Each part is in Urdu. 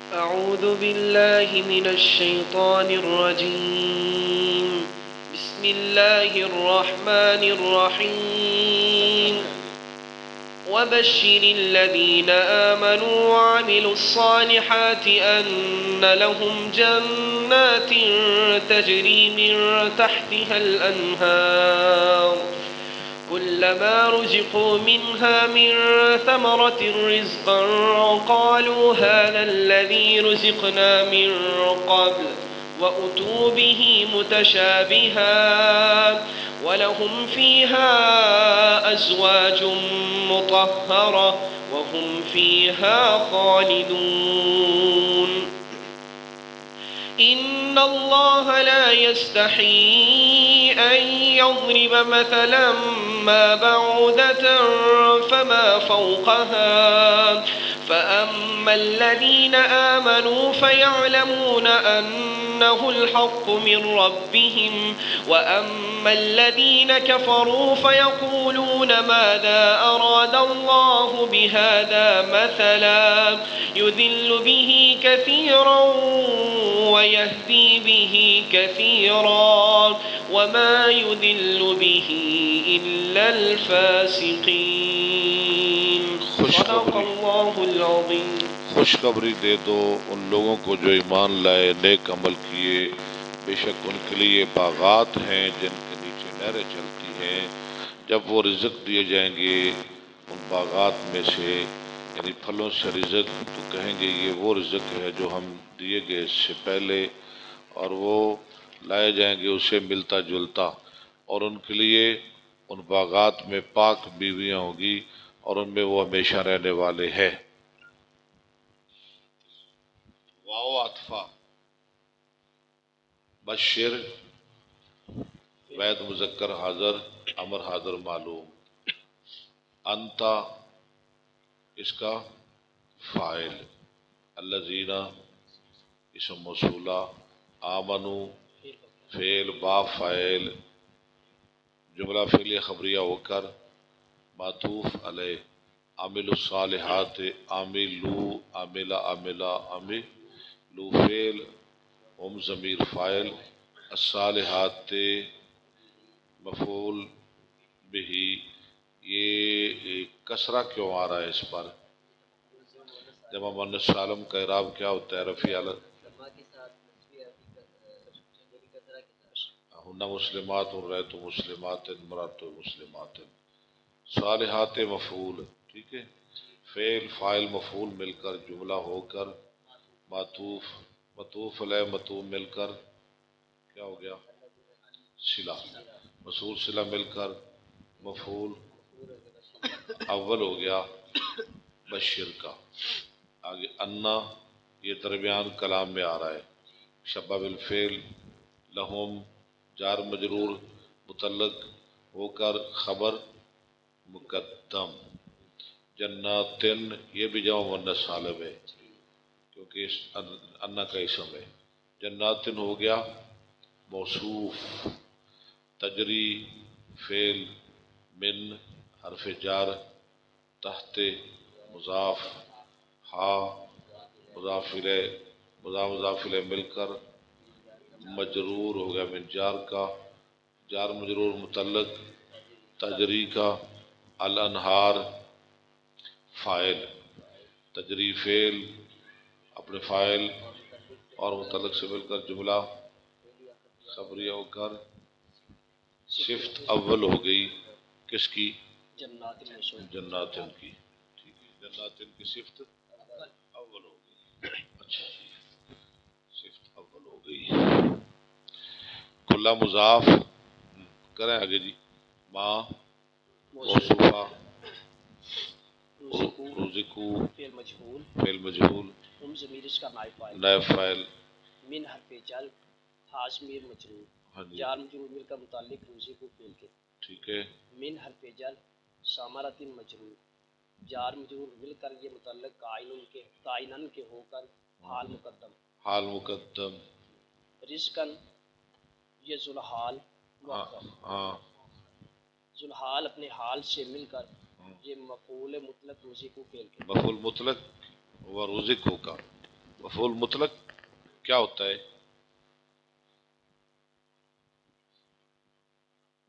أعوذ بالله من الشيطان الرجيم. بسم الله الرحمن الرحيم. وبشر الذين آمنوا وعملوا الصالحات أن لهم جنات تجري من تحتها الأنهار كلما رزقوا منها من ثمرة رزقا قالوا هذا الذي رزقنا من قبل وأتوا به متشابها ولهم فيها أزواج مطهرة وهم فيها خالدون. إن الله لا يستحيي أن يضرب مثلا ما بعوضة فما فوقها فأما الذين آمنوا فيعلمون أنه الحق من ربهم وأما الذين كفروا فيقولون ماذا أراد الله بهذا مثلا يذل به كثيرا ويهدي به كثيرا وما يذل به إلا الفاسقين. صدق الله العظيم. خوشخبری دے دو ان لوگوں کو جو ایمان لائے نیک عمل کیے، بے شک ان کے لیے باغات ہیں جن کے نیچے نہریں چلتی ہیں، جب وہ رزق دیے جائیں گے ان باغات میں سے یعنی پھلوں سے رزق، تو کہیں گے یہ وہ رزق ہے جو ہم دیے گئے اس سے پہلے، اور وہ لائے جائیں گے اسے ملتا جلتا، اور ان کے لیے ان باغات میں پاک بیویاں ہوگی اور ان میں وہ ہمیشہ رہنے والے ہیں۔ واو عطفہ بشر وید مذکر حاضر امر حاضر معلوم، انتا اس کا فاعل، الذین اسم موصولہ، آمنو فعل با فاعل، جملہ فعلیہ خبریہ ہو کر معطوف علیہ، عامل الصالحات عاملو عاملہ عاملہ عاملو فعل ہم ضمیر فاعل، الصالحات مفعول بہی۔ یہ کسرہ کیوں آ رہا ہے اس پر؟ جمع مؤنث سالم کا اعراب کیا ہوتا ہے؟ رفیع حالت ہن مسلمات رأیت مسلمات مررت مسلمات، صالحات مفعول، ٹھیک ہے، فعل فاعل مفعول مل کر جملہ ہو کر معطوف، معطوف علیہ معطوف مل کر کیا ہو گیا؟ صلہ، مصول صلہ مل کر مفعول اول ہو گیا بشر کا۔ آگے انا یہ درمیان کلام میں آ رہا ہے، شبہ بالفعل لہم جار مجرور متعلق ہو کر خبر مقدم، جناتن یہ بھی جمع مؤنث سالم ہے کیونکہ اس انا کا اسم ہے، جناتن ہو گیا موصوف، تجری فعل، من حرف جار، تحت مضاف، ہا مضاف الیہ، مضاف الیہ مل کر مجرور ہو گیا من جار کا، جار مجرور متعلق تجری کا، الانہار فاعل، تجری فعل اپنے فاعل اور متعلق سے مل کر جملہ خبریہ ہو کر صفت اول ہو گئی کس کی؟ جناتن کی، ٹھیک ہے، جناتن کی صفت اول ہو گئی، اچھا جی، صفت اول ہو گئی۔ کلا مضاف کریں آگے جی، ما موصوفہ، رزقو فعل مجہول، ہم ضمیر اس کا نائب فاعل، من حرف جر ہا ضمیر مجرور، جار مجرور مل کا متعلق رزقو فعل کے، ٹھیک ہے، من حرف جر ثمرۃ مجرور، جار مجرور مل کر یہ متعلق قائنن کے ہو کر حال مقدم، حال مقدم، رزقن یہ ذوالحال ہاں ذوالحال اپنے حال سے مل کر یہ مفعول مطلق رزقو فعل کے، مفعول مطلق و رزق کا، مفعول مطلق کیا ہوتا ہے؟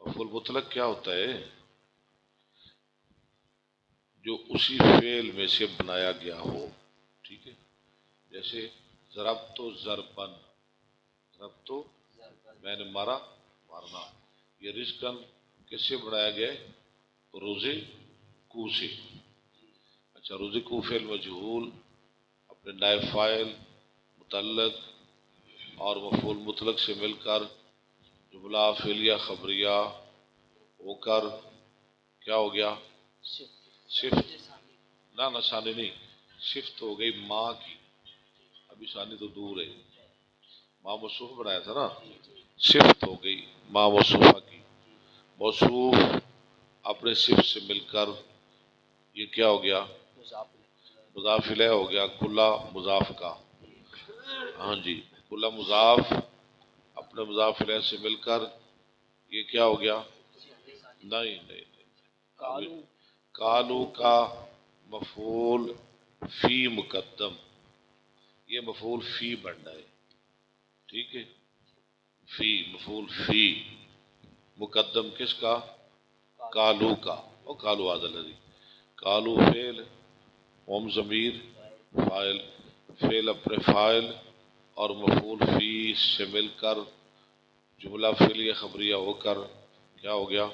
مفعول مطلق کیا ہوتا ہے؟ جو اسی فعل میں سے بنایا گیا ہو، ٹھیک ہے؟ جیسے ضربت ضربن، ضربت میں نے مارا، مارنا. یہ رزقن کس سے بنایا گیا ہے؟ روزے کو سے. اچھا، روزے کو فعل مجہول اپنے نائب فاعل، متعلق اور مفعول مطلق سے مل کر جملہ فعلیہ خبریہ ہو کر کیا ہو گیا؟ صفت. نہ ثانی نہیں، صفت ہو گئی ماں کی، ابھی ثانی تو دور ہے، ماں موصوف بنایا تھا نا، صفت ہو گئی ماں موصوفہ کی. موصوف اپنے صفت سے مل کر یہ کیا ہو گیا؟ مضاف الیہ ہو گیا. کلا مضاف کا، ہاں جی، کلا مضاف اپنے مضاف الیہ سے مل کر یہ کیا ہو گیا؟ نہیں. کالو کا مفعول فی مقدم، یہ مفعول فی بننا ہے، ٹھیک ہے؟ فی مفعول فی مقدم کس کا؟ کالو کا. اور کالو آدھا لذی، کالو فعل، ہم ضمیر فاعل، فعل اپنے فاعل اور مفعول فی سے مل کر جملہ فعلیہ خبریہ ہو کر کیا ہو گیا؟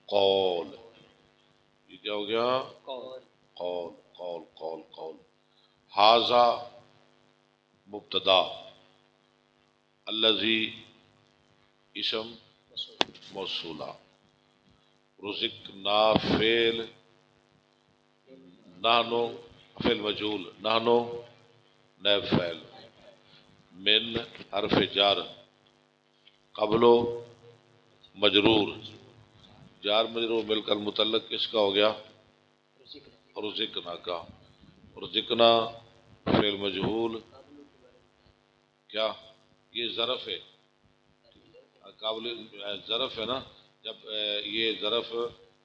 قول. یہ کیا ہو گیا؟ قول. قول قول قول. ھذا مبتدا، الذی اسم موصولہ، رزقنا فعل، نحنو فعل مجہول، نحنو نائب فاعل، من حرف جار، قبلو مجرور، جار مجرور مل کر متعلق کس کا ہو گیا؟ رزقنا کا. رزقنا فعل مجہول کیا؟ یہ ظرف ہے، قابل ظرف ہے نا. جب یہ ظرف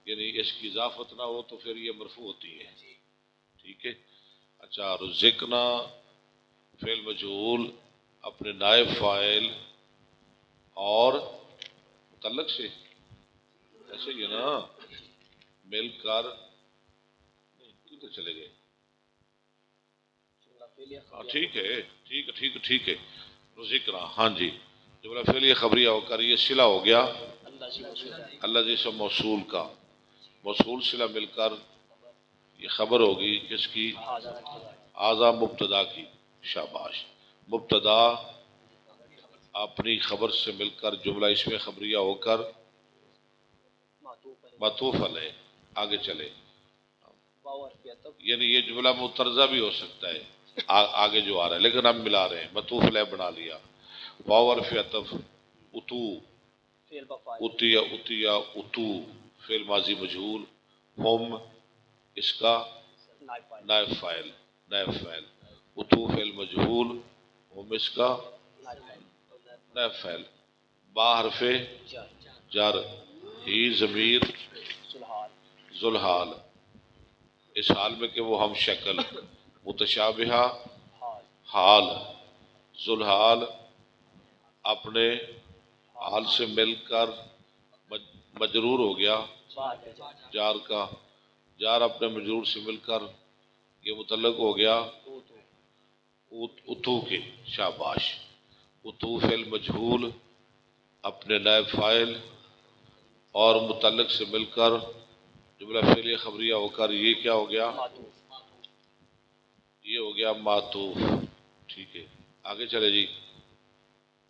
یعنی اس کی اضافت نہ ہو تو پھر یہ مرفوع ہوتی ہے، ٹھیک ہے؟ اچھا، رزقنا فعل مجہول اپنے نائب فاعل اور متعلق سے ایسے ہی ہے نا مل کر، نہیں تو چلے گئے. ہاں ٹھیک ہے. رزقنا، ہاں جی، جملہ فعلیہ خبریہ ہو کر یہ صلہ ہو گیا اللہ جیسا موصول کا. موصول صلہ مل کر یہ خبر ہوگی کس کی؟ ھذا مبتدا کی. شاباش. مبتدا اپنی خبر سے مل کر جملہ اس میں خبریہ ہو کر معطوف علیہ آگے چلے. یعنی یہ جملہ مترجہ بھی ہو سکتا ہے آگے جو آ رہا ہے، لیکن ہم ملا رہے ہیں، معطوف علیہ بنا لیا. واو حرف عطف، اتو، اتیا اتیا اتو فعل ماضی مجہول، ہم اس کا نائب فاعل، اتو فعل مجہول، ہم اس کا نائب فاعل. با حرف جر، ہی ضمیر ذوالحال، اس حال میں کہ وہ ہم شکل، متشابہہ حال، ذوالحال اپنے حال سے مل کر مجرور ہو گیا جار کا، جار اپنے مجرور سے مل کر یہ متعلق ہو گیا اتو کے. شاباش. اتو فعل مجہول اپنے نائب فاعل اور متعلق سے مل کر جملہ فعلیہ خبریہ ہو کر یہ کیا ہو گیا؟ یہ ہو گیا معطوف. ٹھیک ہے، آگے چلے جی.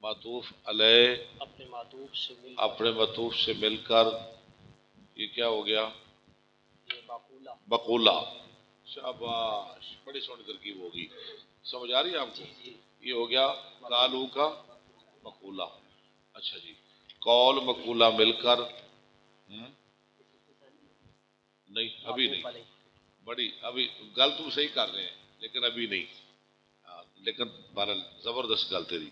معطوف علیہ اپنے معطوف سے مل کر یہ کیا ہو گیا؟ بقولہ. شاباش، بڑی سونی ترکیب ہوگی. سمجھ آ رہی ہے آپ کو؟ یہ ہو گیا کالو کا مقولہ. اچھا جی، قول مقولہ مل کر نہیں، ابھی نہیں، بڑی ابھی گل تم صحیح کر رہے ہیں لیکن ابھی نہیں. لیکن بہرحال زبردست گل تیری.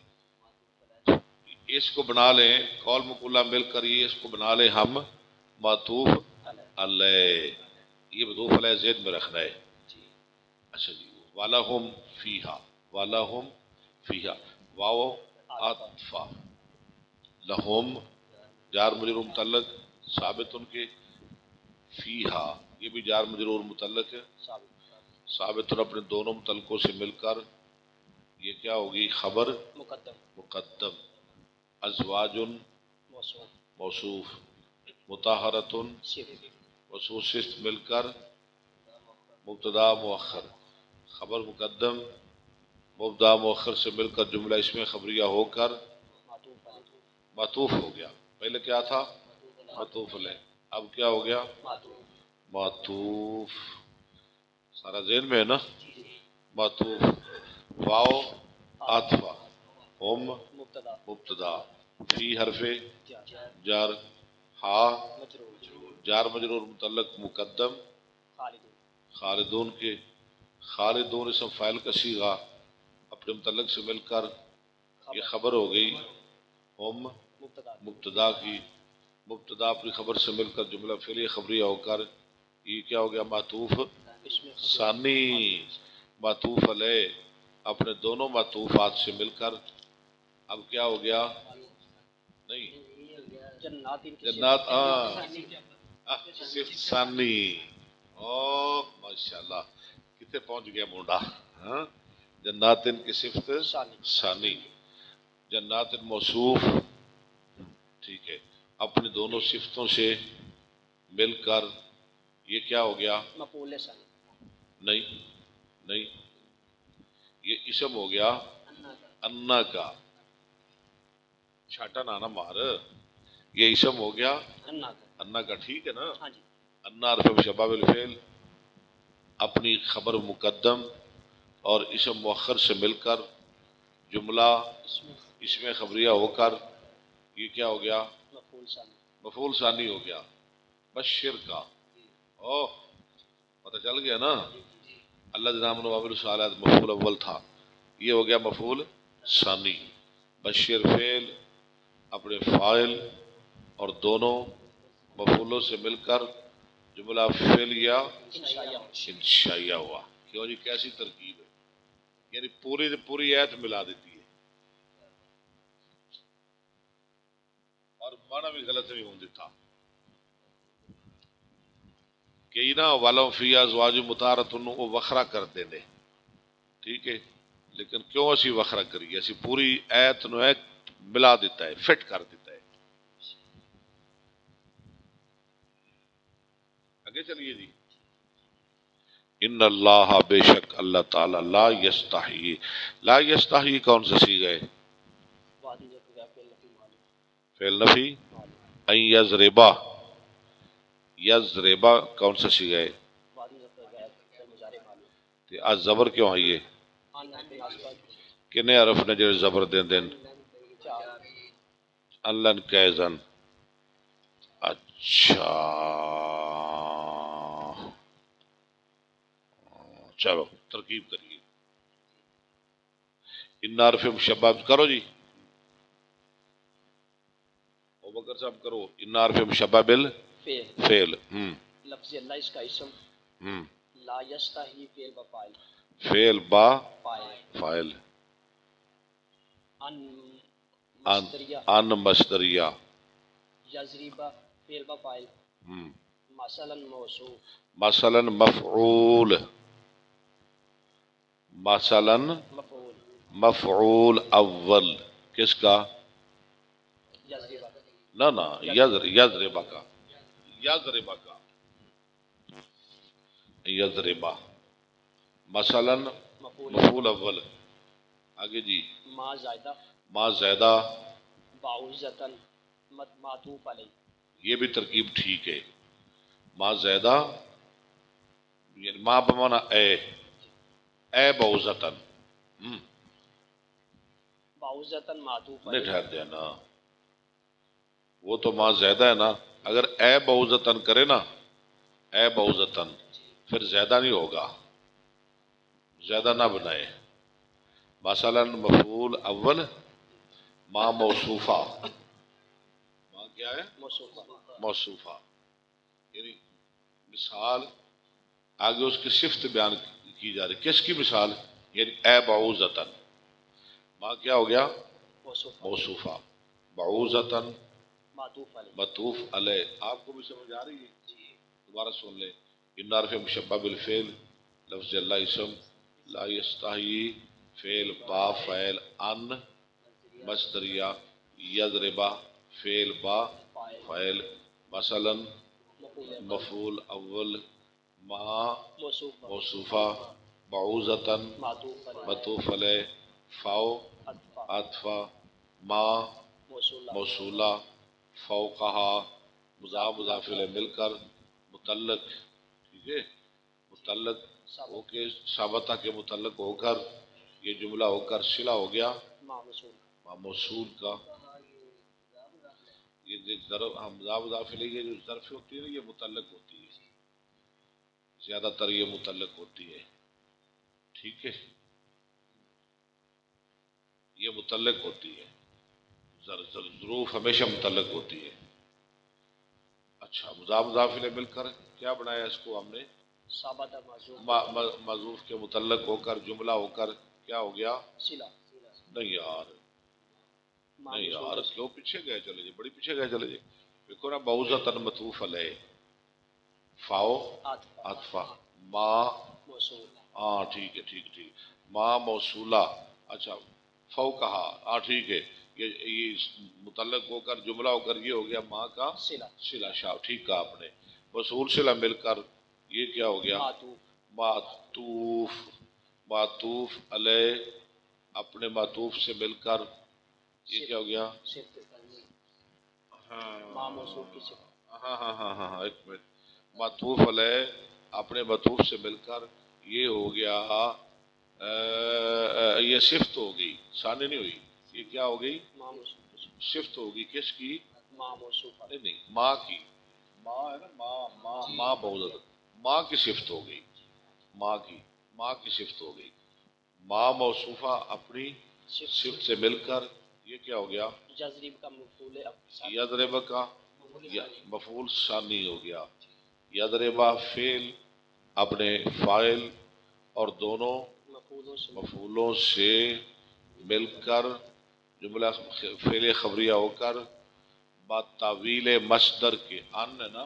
اس کو بنا لیں قول مقولہ مل کر، یہ اس کو بنا لیں ہم معطوف علیہ. یہ معطوف علیہ زید میں رکھنا ہے. اچھا جی، وَلَهُمْ فِيهَا، ولہم فیہا واو عطفا لہم جار مجرور متعلق ثابت ان کے فیہا یہ بھی جار مجرور متعلق ہے ثابت اور اپنے دونوں متعلقوں سے مل کر یہ کیا ہوگی خبر مقدم ازواج موصوف مطہرۃ موصوف صفت مل کر مبتدا مؤخر خبر مقدم مبتدا مؤخر سے مل کر جملہ اس میں خبریہ ہو کر معطوف ہو گیا. پہلے کیا تھا معطوف علیہ اب کیا ہو گیا معطوف. سارا ذہن میں ہے نا. معطوف واو عاطفہ ہم مبتدا فی حرف جار ہا جار مجرور متعلق مقدم خالدون کے خالدون اسم فاعل کا صیغہ اپنے متعلق سے مل کر یہ خبر ہو گئی ہم مبتدا کی مبتدا اپنی خبر سے مل کر جملہ فعلیہ خبریہ ہو کر یہ کیا ہو گیا معطوف ثانی معطوف علیہ اپنے دونوں معطوفات سے مل کر اب کیا ہو گیا نہیں جنات صفت ثانی. او ماشاءاللہ کتنے پہنچ گیا مونڈا. ہاں جنات کی صفت ثانی جنات موصوف ٹھیک ہے اپنی دونوں صفتوں سے مل کر یہ کیا ہو گیا نہیں یہ اسم ہو گیا انا کا چھاٹا نانا مار یہ اسم ہو گیا انا کا. ٹھیک ہے نا. انا حرف شبہ بالفعل اپنی خبر مقدم اور اسم مؤخر سے مل کر جملہ اس میں خبریہ ہو کر یہ کیا ہو گیا مفعول ثانی ہو گیا. بشر کا او پتہ چل گیا نا. اللہ جنام وعملوا الصالحات مفعول اول تھا یہ ہو گیا مفعول ثانی. بشر فعل اپنے فاعل اور دونوں مفعولوں سے مل کر جملہ فعلیہ انشائیہ ہوا. کیوں جی کیسی ترکیب ہے یعنی پوری ایت ملا دیتی ہے اور معنی بھی غلط نہیں ہوں دیتا کہ نا والوں فی ازواج مطہرۃ وہ وخرا کر دینے. ٹھیک ہے لیکن کیوں اسی وخرا کریے اسی پوری ایت نو ایک ملا دیتا ہے فٹ کر دیتا ہے. آگے چلیے جی. ان اللہ بے شک اللہ تعالی لا یستحی کون سا صیغہ ہے فعل نفی ان یضربا کون سا صیغہ ہے زبر کیوں ہے یہ کنے حرف نے جو زبر دین اللہ کیزن. اچھا چلو ترکیب کریے. ان حرف مشبہ کرو جی ابوبکر صاحب کرو. ان حرف مشبہ بال فعل لفظ اللہ اس کا اسم لا یستحی فعل با فاعل فعل با فاعل ان مصدریہ یضرب فعل با فاعل مثلا موصوف مثلا مفعول مثلا مفعول اول کس کا نہ یضربا کا یضربا مثلا مفعول اول. آگے جی ما زیادہ بعوضتن معطوف علیہ یہ بھی ترکیب ٹھیک ہے. ما زیادہ یعنی ما بمانا اے بعوضتن بعوضتن معطوف نہیں ٹھہر دینا وہ تو ما زیادہ ہے نا. اگر اے بعوضتن کرے نا اے بعوضتن پھر زیادہ نہیں ہوگا زیادہ نہ بنائے. مثلا مفعول اول ما موصوفہ ما کیا ہے موصوفہ یعنی مثال آگے اس کی صفت بیان کی جا رہی. کس کی مثال یعنی اے بعوزتن، ما کیا ہو گیا؟ موصوف موصوفہ، بعوزتن معطوف علیہ مطوف علیہ. آپ کو بھی سمجھ آ رہی ہے؟ دوبارہ سن لیں. ان عرف مشبہ بالفعل لفظ اللہ اسم لا یستحی فعل با فعل ان مصدریہ یضربا فعل با فعل مثلا مفعول اول ما موصوف موصوفہ بعوزتن معطوف علیہ مطوف علیہ فاؤ عطفہ عطفہ ما موصولہ موصولہ فوقہا مضاف مضاف الیہ مل کر متعلق. ٹھیک ہے، متعلق ہو کے ثابتہ کے متعلق ہو کر یہ جملہ ہو کر صلہ ہو گیا مع موصول ما موصول کا. یہ ضرب مضاف مضاف الیہ یہ جو ظرف ہوتی ہے نا یہ متعلق ہوتی ہے، زیادہ تر یہ متعلق ہوتی ہے. ٹھیک ہے، یہ متعلق ہوتی ہے، ظروف ہمیشہ متعلق ہوتی ہے. اچھا، مضاف مضاف الیہ مل کر کیا بنایا اس کو ہم نے؟ ثابتہ معذوف معذوف کے متعلق ہو کر جملہ ہو کر کیا ہو گیا؟ صلہ نہیں یار، مع نہیں موصول یار، کیوں پیچھے گئے چلے جی، بڑی پیچھے گئے چلے جی. دیکھو نا، بعوزتن مطوف علیہ فاؤ عطفہ عطفہ ما. موصول ہاں ٹھیک ہے، ٹھیک ٹھیک. ما موصولہ. اچھا، فو کہا. ہاں ٹھیک ہے، یہ متعلق ہو کر جملہ ہو کر یہ ہو گیا ماں کا صلہ صلہ. شاہ ٹھیک کہا آپ نے. موصول صلہ مل کر یہ کیا ہو گیا؟ معطوف معطوف. معطوف علیہ اپنے معطوف سے مل کر یہ کیا ہو گیا؟ صفت ہاں مع موصول کی صفت. ہاں ہاں ہاں ہاں ہاں، ایک منٹ. معطوف علیہ اپنے معطوف سے مل کر یہ ہو گیا یہ صفت ہو گئی، ثانی نہیں ہوئی. یہ کیا ہو گئی؟ مع موصول کی صفت. صفت ہوگی. کس کی؟ مع موصوف نہیں نہیں، ماں کی. ماں ہے نا، ماں بہت ماں کی صفت ہو گئی. ماں کی، ماں کی صفت ہو گئی. ماں موصوفہ اپنی صفت سے مل کر یہ کیا ہو گیا؟ جذریب کا مفعول اب یضرب کا مفعول ثانی ہو گیا. یضربا فعل اپنے فاعل اور دونوں مفعولوں سے مفعولوں سے مل کر جملہ فعل خبریہ ہو کر با تعویل مصدر کے ان ہے نا،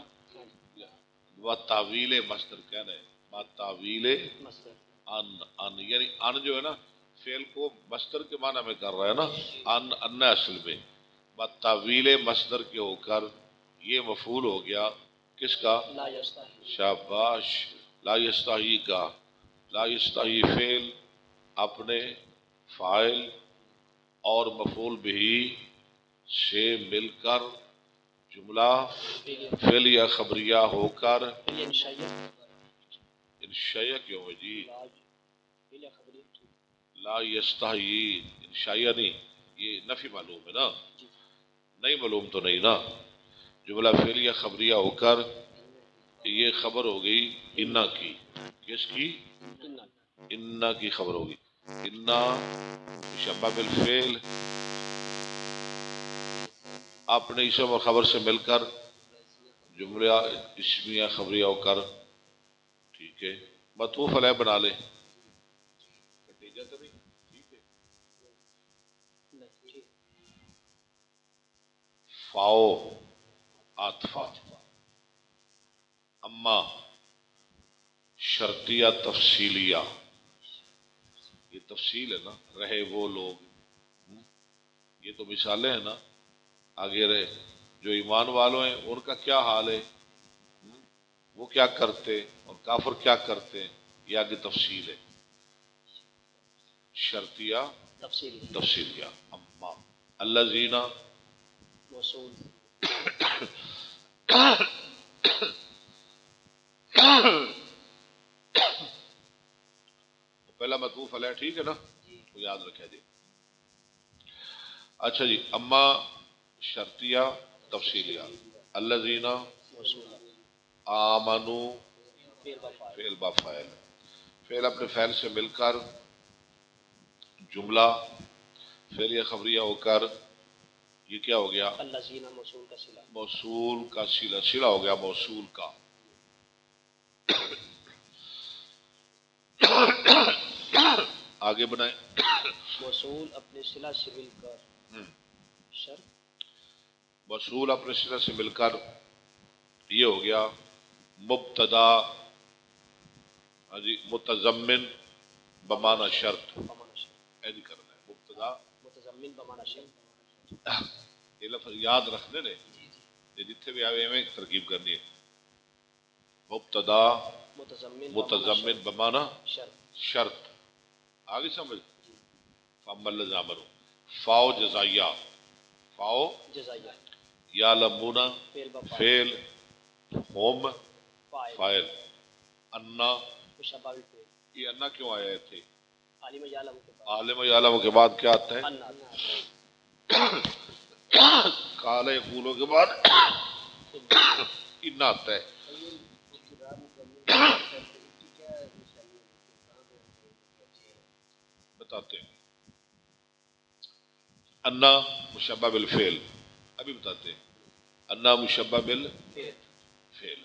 با تعویل مصدر کہنا ہے، با تعویل مصدر ان یعنی ان جو ہے نا فعل کو مصدر کے معنی میں کر رہا ہے نا. ان اصل میں با تعویل مصدر کے ہو کر یہ مفعول ہو گیا کس کا؟ لا یستحی. شاباش. لا یستحی کا. لا یستحی فعل اپنے فاعل اور مفعول بہی سے مل کر جملہ فعلیہ خبریہ ہو کر انشائیہ کیوں ہے جی؟ لا یستحی انشائیہ نہیں، یہ نفی معلوم ہے نا، نہیں معلوم تو نہیں نا. جملہ فعلیہ خبریہ ہو کر یہ خبر ہو گئی انا کی. کس کی؟ انا کی خبر ہوگی. انا مشبہ بالفعل اپنے اسم اور خبر سے مل کر جملہ اسمیہ خبریہ ہو کر ٹھیک ہے معطوف علیہ بنا لے. فاؤ عطفہ اما شرطیہ تفصیلیہ. یہ تفصیل ہے نا، رہے وہ لوگ، یہ تو مثالیں ہیں نا. آگے رہے جو ایمان والوں ہیں ان کا کیا حال ہے، وہ کیا کرتے اور کافر کیا کرتے، یہ آگے تفصیل ہے. شرطیہ تفصیلیہ. اما الذین موصول پہلا معطوف علیہ. ٹھیک ہے نا، تو یاد رکھے جی. اچھا جی، اما شرطیہ تفصیلیہ. الذین آمنو فعل با فاعل. فعل اپنے فعل سے مل کر جملہ فعلیہ خبریہ ہو کر یہ کیا ہو گیا؟ الذین موصول کا صلہ. موصول کا صلہ. صلہ ہو گیا موصول کا. آگے بنائیں. موصول اپنے صلہ سے مل کر شرط موصول اپنے صلہ سے مل کر یہ ہو گیا مبتدا جی متضمن بمعنی شرط. بمعنی شرط ایسے کرنا ہے مبتدا متضمن بمعنی شرط. یہ لفظ یاد رکھنے نے جتنے بھی آئے میں ترکیب کرنی ہے. مبتدا متضمن بمعنی شرط شرط. آگے سمجھ. فمل الزامر فاؤ جزائیہ فاؤ جزائیہ یا لمونا فعل ہوم فاعل انا مشبہ بالفعل. یہ انا کیوں آیا تھے؟ عالم یعلم کے بعد عالم یعلم کے بعد کیا آتا ہے؟ انا قال یقولوں کے بعد ان آتا ہے. بتاتے ہیں انا مشبہ بالفعل. ابھی بتاتے ہیں انا مشبہ بالفعل.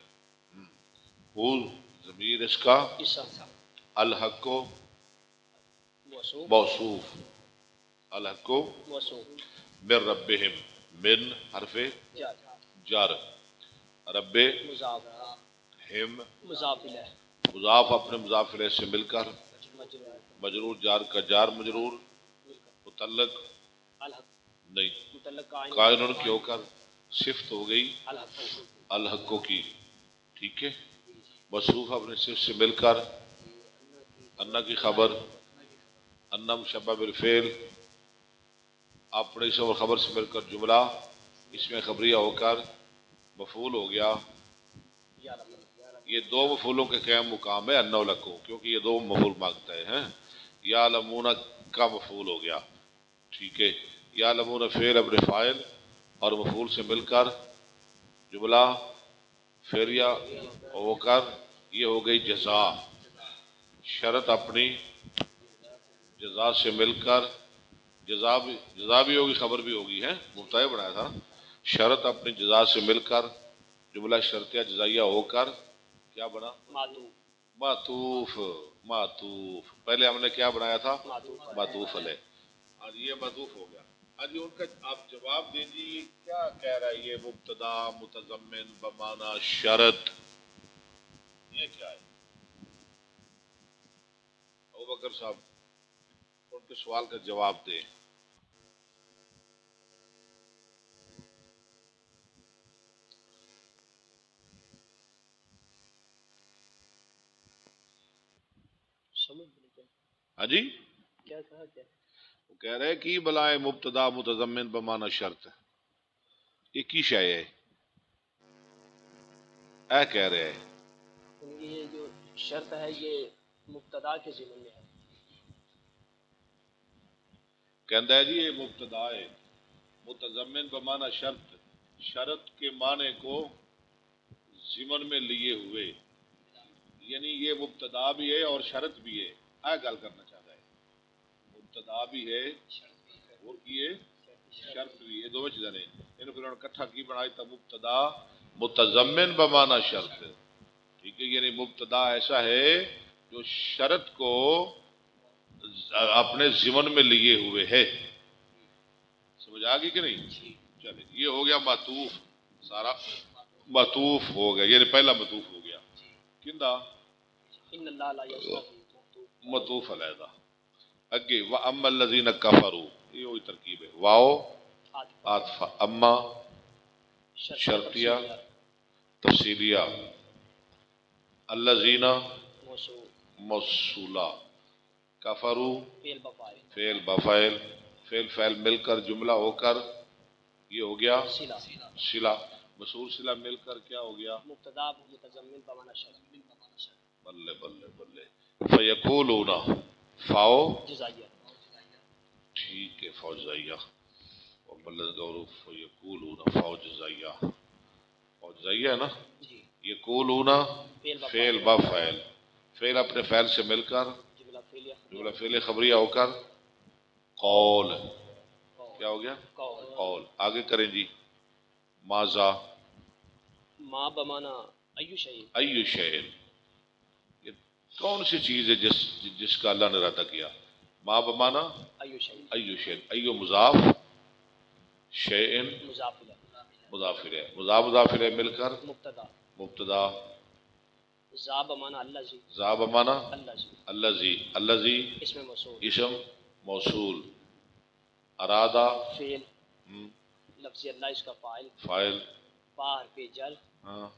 وہ ضمیر اس کا الحق کو موصوف الحق کو من ربہم من حرف جار رب ہم مضاف الیہ مضاف اپنے مضاف الیہ سے مل کر مجرور جار کا جار مجرور متعلق نہیں متعلق قائنون کے ہو کر صفت ہو گئی الحقوں کی. ٹھیک ہے. مصروف اپنے صفت سے مل کر انا کی خبر انا مشبہ بالفعل اپنے اسم اور خبر سے مل کر جملہ اس میں خبریہ ہو کر مفعول ہو گیا. یہ دو مفعولوں کے قیام مقام ہے انا لکو کیونکہ یہ دو مفعول مانگتا ہے. یا لمون کا مفعول ہو گیا. ٹھیک ہے. یا لمون فعل اپنے فاعل اور مفعول سے مل کر جملہ فعلیہ ہو کر یہ ہو گئی جزا. شرط اپنی جزا سے مل کر جزا بھی ہوگی خبر بھی ہوگی ہے مبتدا بنایا تھا. شرط اپنی جزا سے مل کر جملہ شرطیہ جزائیہ ہو کر کیا بنا؟ معطوف. معطوف پہلے ہم نے کیا بنایا تھا؟ معطوف علیہ. اور یہ معطوف ہو گیا. آج ان کا آپ جواب دیجیے کیا کہہ رہا ہے یہ مبتدا متضمن بمعنی شرط یہ کیا ہے؟ ابوبکر صاحب ان کے سوال کا جواب دیں. ہاں جی کیا کہا کیا وہ کہہ رہے کہ بلائے مبتدا متضمن بمعنی شرط یہ کی شے ہے اے کہہ رہے ہیں یہ جو شرط ہے یہ مبتدا کے ضمن میں ہے. کہندا ہے جی یہ مبتدا ہے متضمن بمعنی شرط شرط کے معنی کو ضمن میں لیے ہوئے یعنی یہ مبتدا بھی ہے اور شرط بھی ہے. گل کرنا چاہتا ہے مبتدا بھی ہے اور کی ہے شرط بھی ہے. دو چیزیں نے انہوں پھر اکٹھا کی بنائی تھا مبتدا متضمن بمعنی شرط. ٹھیک ہے. یعنی مبتدا ایسا ہے جو شرط کو اپنے ضمن میں لیے ہوئے ہے. سمجھ آ گئی کہ نہیں؟ چلے یہ ہو گیا معطوف. سارا معطوف ہو گیا یعنی پہلا معطوف ہو گیا کندا معطوف علیحدہ. اگے واما الذین کفروا یہ وہی ترکیب ہے. واو عاطفہ اما شرطیہ تفصیلیہ الذین موصولہ کفروا فعل بفعل فعل فعل مل کر جملہ ہو کر یہ ہو گیا صلہ مصول صلہ مل کر کیا ہو گیا مبتدا متضمن بمعنی شرط. بلے بلے بلے. فیقولون فاؤ جزائیہ ٹھیک ہے فاؤ جزائیہ فیقولون فاؤ جزائیہ فاؤ جزائیہ ہے نا. یقولون فعل بفعل فعل اپنے فعل سے مل کر جملہ فعل خبریہ ہو کر قول کیا ہو گیا قول. آگے کریں جی ماذا ما بمعنی ایو شیء ایو شیء یہ کون سی چیز ہے جس کا اللہ نے ارادہ کیا. ما بمانا ایو شیء ایو شین، ایو مضاف، شیئن مضاف الیہ مضاف الیہ، مضاف مضاف الیہ مل کر مبتدا مبتدا، ذا بمانا الذی ذا بمانا الذی الذی، الذی اسم موصول اسم موصول، ارادہ فعل لفظ اللہ اس کا فاعل فاعل، با حرف جر ہاں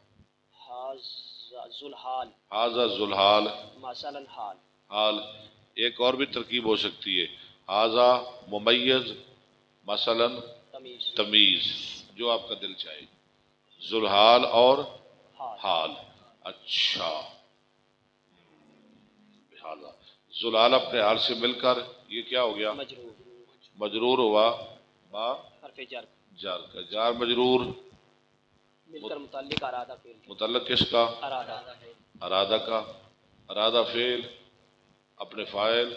ذل حال ھذا ذوالحال، مثلا حال حال۔ ایک اور بھی ترکیب ہو سکتی ہے، ھذا ممیز، مثلا تمیز تمیز، جو آپ کا دل چاہے، ذوالحال اور حال حال۔ اچھا، لہذا ذوالحال اپنے حال سے مل کر یہ کیا ہو گیا؟ مجرور مجرور ہوا با حرف جر جار کا، جار مجرور، مل کر متعلق ارادہ فعل متعلق کس کا؟ ارادہ ارادہ کا، ارادہ فعل اپنے فاعل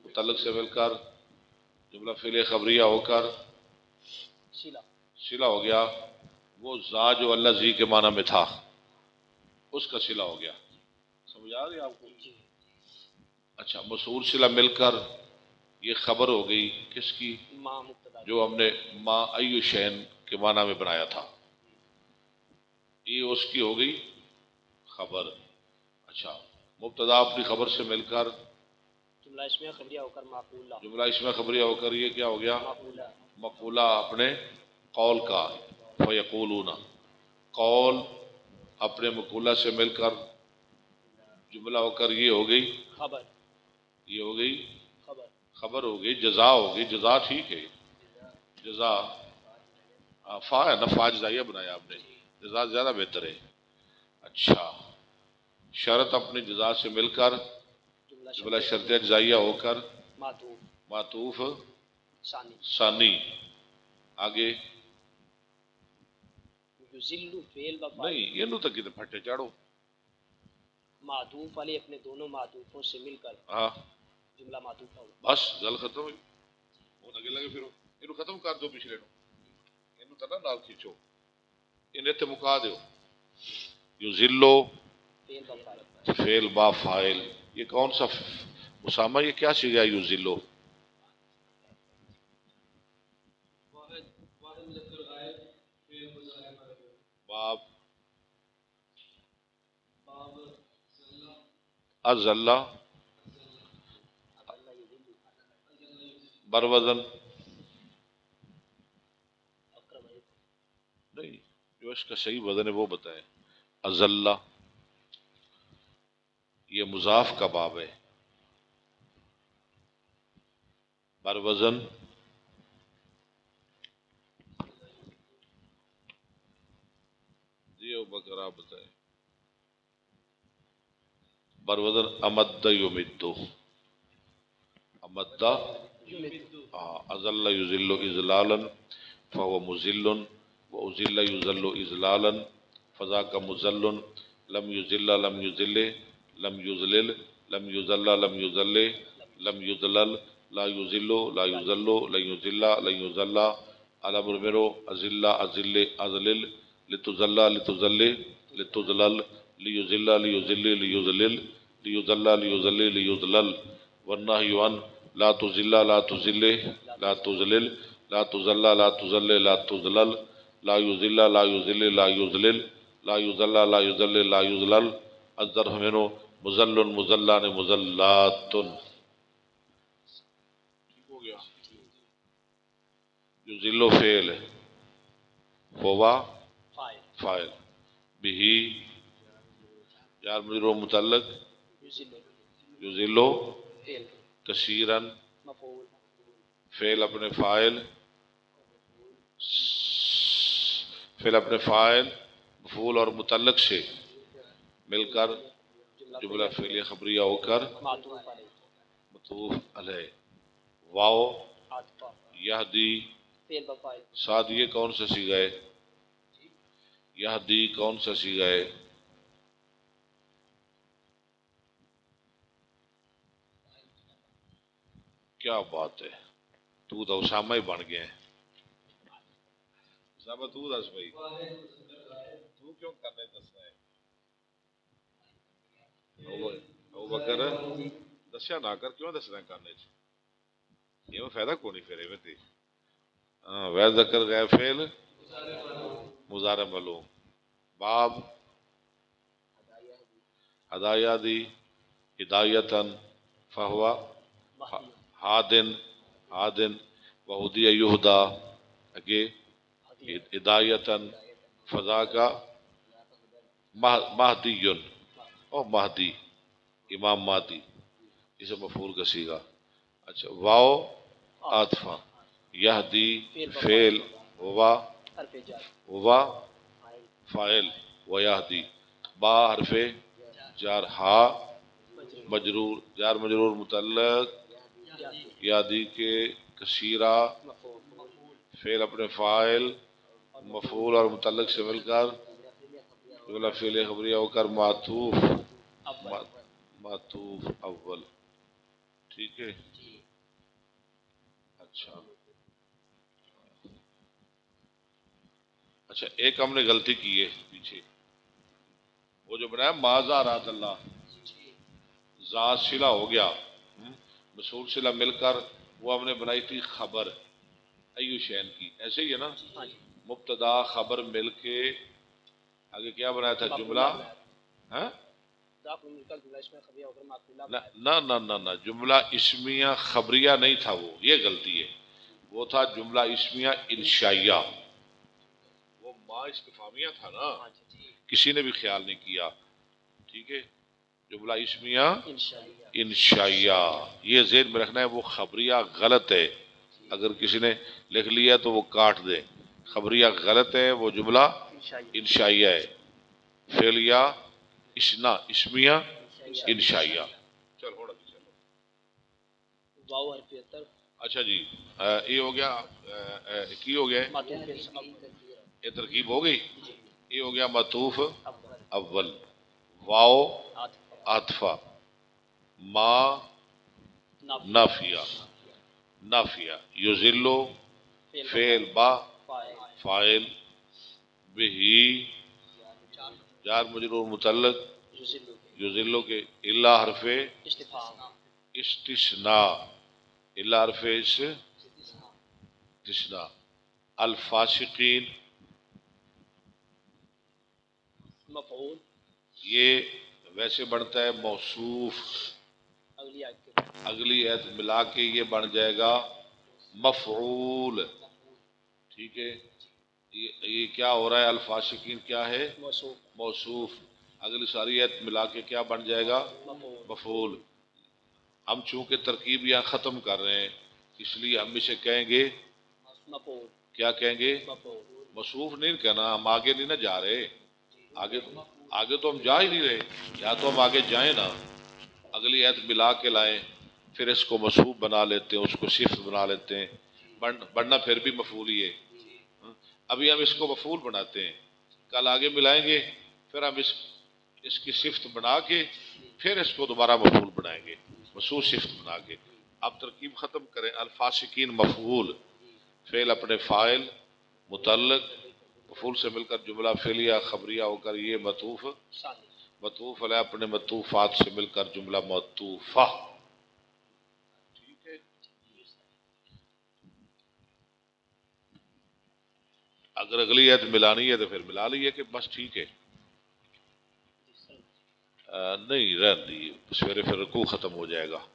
متعلق سے مل کر جملہ فعل خبریہ ہو کر صلہ صلہ ہو گیا، وہ ذا جو اللہ زی کے معنی میں تھا اس کا صلہ ہو گیا۔ سمجھ آ رہی ہے آپ کو؟ جی اچھا، موصول صلہ مل کر یہ خبر ہو گئی کس کی؟ ما مبتدا جو ہم نے ما ایو شین کے معنی میں بنایا تھا، یہ اس کی ہو گئی خبر۔ اچھا، مبتدا اپنی خبر سے مل کر جملہ اس میں خبریہ ہو کر معقولہ جملہ اس میں خبریہ ہو کر یہ کیا ہو گیا؟ معقولہ مقولہ اپنے قول کا، فیقولون، قول اپنے مقولہ سے مل کر جملہ ہو کر یہ ہو گئی، خبر یہ ہو گئی خبر خبر، ہو گئی جزا، ہو گئی جزا، ٹھیک ہے جزا، فا ہے نا، فا جزائیہ بنایا آپ نے، جزا زیادہ بہتر ہے۔ اچھا، شرط اپنی جزا سے مل کر جملہ شرط جزائیہ ہو کر معطوف معطوف ثانی ثانی، آگے یذل فعل و فاعل نہیں، یہ نو تک کتنے پھٹے چاڑو، معطوف علی اپنے دونوں معطوفوں سے مل کر ہاں جملہ معطوفہ ہو بس گل ختم ہوئی، ہوں اگے لگے پھرو یہ ختم کر دو، پچھلے نو یہ تو نہ نال کھینچو، انہیں تے مکا دیو۔ یذلو فعل و فاعل فعل با فاعل، یہ کون سا اسامہ، یہ کیا چیز ہے یذلو؟ باب ازلہ بروزن، نہیں جو اس کا صحیح وزن ہے وہ بتائیں۔ ازلہ یہ مضاف کا باب ہے، بروزن جی بکر آپ بتائیں۔ بروزن امد یمدو، امد ازل یذل اذلالا فهو مذل واذل یذل اذلالا فذاك مذل لم یذل لم یذل لم یذلل لم یذل لم یذل لم یذلل لا یذل لا یذل لن یذل لن یذل الامر مرو ازل ازل ازلل لتذل لتذل لتذلل لیذل لیذل لیذلل لیذل لیذل لیذلل والنهی عن لا تذل لا تذل لا تذلل لا تذل لا تذل لا تذلل لا یذل لا یذل لا یذلل لا یذل لا یذل لا یذلل الظرف منو مذل مذلان مذلات، ٹھیک ہو گیا۔ یذل فعل، ہوا فاعل فاعل، بھی یار مجرور متعلق، یذل یذل فعل کثیرن، مفعول فعل اپنے فاعل، فعل اپنے فاعل مفعول اور متعلق سے مل کر جملہ فعلیہ خبریہ ہو کر معطوف علیہ مطوف علیہ، واو عاطفہ یہدی، فعل و فاعل ساتھ یہ کون سا صیغہ ہے؟ یہدی کون سا صیغہ ہے؟ کیا بات ہے، تو تو اسامہ ہی بن گئے ہیں۔ اسامہ تو دس بھائی، تو کیوں کرنے دسنا ہے؟ ابو بکر دسیا نہ کر، کیوں دسنا ہے کرنے چ؟ یہ میں فائدہ کو نہیں پھیرے ہوئے وے ذکر غیر فعل مضارع معلوم باب ہدایہ دی ہدایتن فہوا ہادن ہادن وہدی یہدا اگے ہدایتن فضا کا مہدی اور مہدی امام مہدی اسے مفعول کا صیغہ اچھا واو عاطفہ یہدی فعل وا حرف جر وا فاعل و یہدی با حرف جار ہا مجرور جار مجرور متعلق یادی کے کثیرہ فعل اپنے فاعل مفعول اور متعلق سے مل کر جملہ فعل خبریہ ہو کر معطوف معطوف اول ٹھیک ہے اچھا ایک ہم نے غلطی کی ہے پیچھے وہ جو بنایا ماذا رات اللہ ذات صلہ ہو گیا مسعول صلہ مل کر وہ ہم نے بنائی تھی خبر ایو شین کی ایسے ہی ہے نا مبتدا خبر مل کے آگے کیا بنایا تھا جملہ ہاں نہ نہ نہ نہ جملہ اسمیہ خبریہ نہیں تھا وہ یہ غلطی ہے وہ تھا جملہ اسمیہ انشائیہ وہ ما استفہامیہ تھا نا کسی نے بھی خیال نہیں کیا ٹھیک ہے جملہ اسمیہ انشائیہ یہ ذہن میں رکھنا ہے وہ خبریہ غلط ہے اگر کسی نے لکھ لیا تو وہ کاٹ دے خبریہ غلط ہے وہ جملہ انشائیہ ہے فعلیہ اسنا اسمیہ انشائیہ چل ہوڑا چلو واو حرف عطف اچھا جی یہ ہو گیا کی ہو گیا یہ ترکیب ہو گئی یہ ہو گیا معطوف اول واو عاطفہ ما نافیہ نافیہ یذلو فعل با فاعل بہی جار مجرور متعلق یذلو کے الا حرف استثناء الا حرف استثناء الفاسقین مفعول یہ ویسے بنتا ہے موصوف اگلی ایت ملا کے یہ بن جائے گا مفعول ٹھیک ہے یہ کیا ہو رہا ہے الفاسقین کیا ہے موصوف اگلی ساری ایت ملا کے کیا بن جائے گا مفعول ہم چونکہ ترکیب یہاں ختم کر رہے ہیں اس لیے ہم اسے کہیں گے کیا کہیں گے مصروف نہیں کہنا ہم آگے نہیں نہ جا رہے آگے تو ہم جا ہی نہیں رہے یا تو ہم آگے جائیں نا اگلی ایت ملا کے لائیں پھر اس کو مصروف بنا لیتے ہیں اس کو صفت بنا لیتے ہیں بڑھنا پھر بھی مفعول ہی ہے ابھی ہم اس کو مفعول بناتے ہیں کل آگے ملائیں گے پھر ہم اس کی صفت بنا کے پھر اس کو دوبارہ مفعول بنائیں گے مصروف صفت بنا کے اب ترکیب ختم کریں الفاسقین مفعول فعل اپنے فاعل متعلق مفعول سے مل کر جملہ فعلیہ خبریہ ہو کر یہ معطوف علیہ اپنے معطوفات سے مل کر جملہ معطوفہ ٹھیک ہے اگر اگلی ایت ملانی ہے تو پھر ملا لیے کہ بس ٹھیک ہے نہیں رہن دی سویرے پھر رکوع ختم ہو جائے گا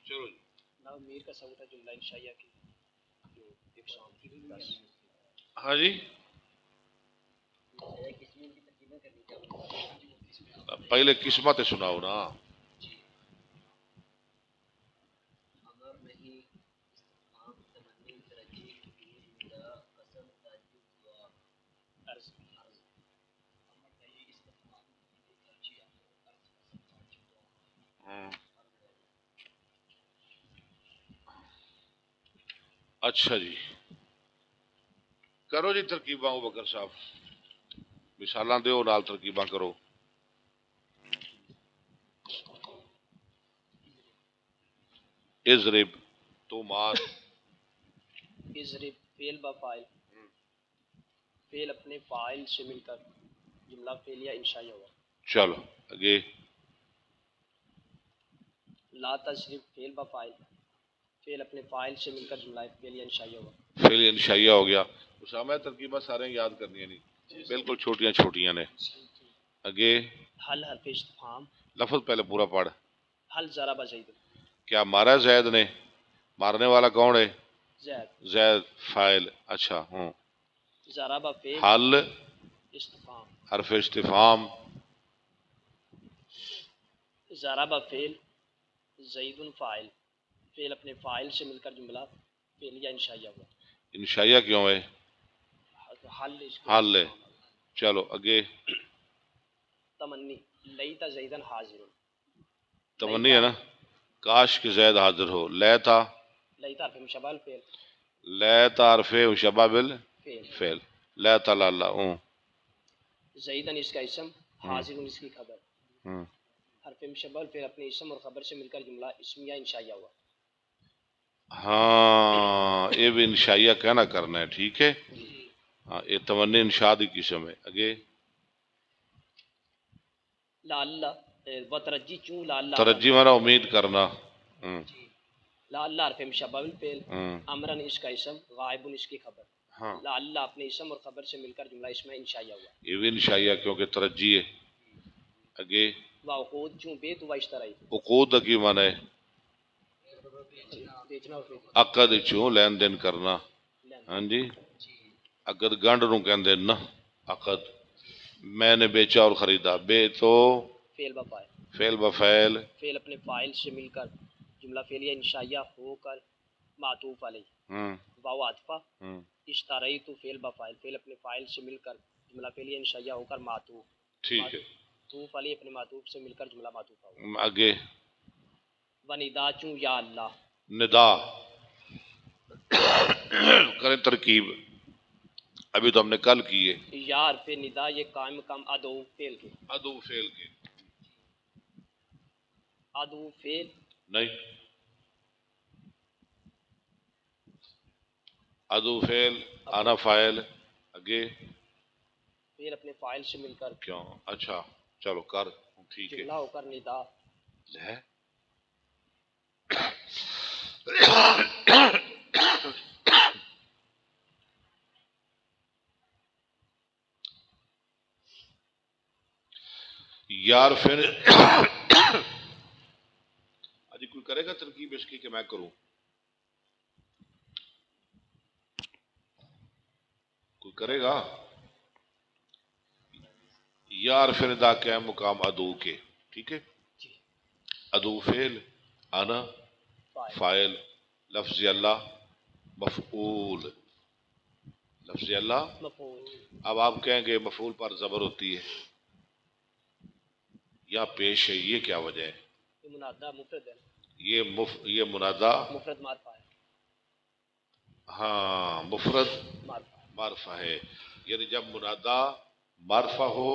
چلو جی میر کا ثبوت ہے جملہ انشائیہ کی ہاں جی پہلے قسمت سناؤ نا اچھا جی کرو جی ترکیباں بکر صاحب مثالاں دیو نال ترکیباں کرو اضرب تو مار اضرب فعل با فاعل فعل اپنے فاعل سے مل کر جملہ فعلیہ انشائیہ ہوا چلو اگے لا تشریف فعل با فاعل، فعل اپنے فاعل سے مل کر جملہ فعلیہ انشائیہ ہوا. فعل انشائیہ ہو گیا. اسامہ ترکیبہ سارے یاد کرنی ہے نہیں، بالکل چھوٹیاں چھوٹیاں نے. اگے حل حرف استفہام. لفظ پہلے پورا پڑھ. حل ضرب زید. کیا مارا زید نے؟ مارنے والا کون ہے؟ زید. زید فاعل. اچھا ہوں. ضرب فعل. حل استفہام. حرف استفہام. ضرب فعل، زید فاعل، فعل اپنے فاعل سے مل کر جملہ فعلیہ انشائیہ ہوا. انشائیہ کیوں ہے؟ حل اس کے حل ہے. چلو اگے. تمنی. لیت زیدن حاضر. تمنی ہے نا، کاش کہ زید حاضر ہو. لیتا، لیت حرف مشبہ الفعل. لیتا حرف مشبہ فعل. بالفعل. لیتا لالا ہوں. زیدن اس کا اسم، حاضر اس کی خبر. ہوں. حرف مشبہ الفعل اپنے اسم اور خبر سے مل کر جملہ اسمیہ انشائیہ ہوا. ہاں یہ بھی انشائیہ کہنا کرنا ہے، ٹھیک ہے. ہاں یہ تمنی انشاء کی قسم ہے. اگے لعل و ترجی چوں لعل. ترجی مانا امید کرنا. ہوں. لعل حرف مشبہ الفعل. امرن اس کا اسم، غائب اس کی خبر. ہاں لعل اپنے اسم اور خبر سے مل کر جملہ اسمیہ انشائیہ ہوا. یہ بھی انشائیہ کیونکہ ترجی ہے. اگے وعقود چوں بیت و اشترائی. عقود کی مانا ہے بیچنا اور عقد چوں لین دین کرنا. ہاں جی. عقد گنڈ نو کہندے نا عقد. میں نے بیچا اور خریدا. بے تو فعل بفاعل. فعل بفعل. فعل اپنے فاعل سے مل کر جملہ فعلیہ انشائیہ ہو کر معطوف علیہ. واو عاطفہ. اشتریت فعل بفاعل، فعل اپنے فاعل سے مل کر جملہ فعلیہ انشائیہ ہو کر معطوف. ٹھیک ہے. معطوف علیہ اپنے معطوف سے مل کر جملہ معطوف ہوا. اگے وندا چوں یا اللہ. ندا کریں ترکیب. ابھی تو ہم نے کل کی ہے. یا حرف ندا یہ قائم مقام ادو فعل کے. ادو فعل کے ادو فعل نہیں، ادو فعل آنا فاعل. اگے فعل اپنے فاعل سے مل کر کیوں؟ اچھا چلو کر. ٹھیک ہے. جملہ ہو کر ندا. ہے یار پھر اجی کوئی کرے گا ترکیب اس کی کہ میں کروں؟ کوئی کرے گا؟ یار پھر دا کیا مقام ادو کے. ٹھیک ہے. ادو فعل انا فاعل لفظ اللہ مفعول. لفظ اللہ مفعول. اب آپ کہیں گے مفعول پر زبر ہوتی ہے یا پیش ہے، یہ کیا وجہ ہے؟ یہ منادا مفرد ہے. یہ منادا مفرد معرفہ ہے. ہاں مفرد معرفہ ہے. یعنی جب منادا معرفہ ہو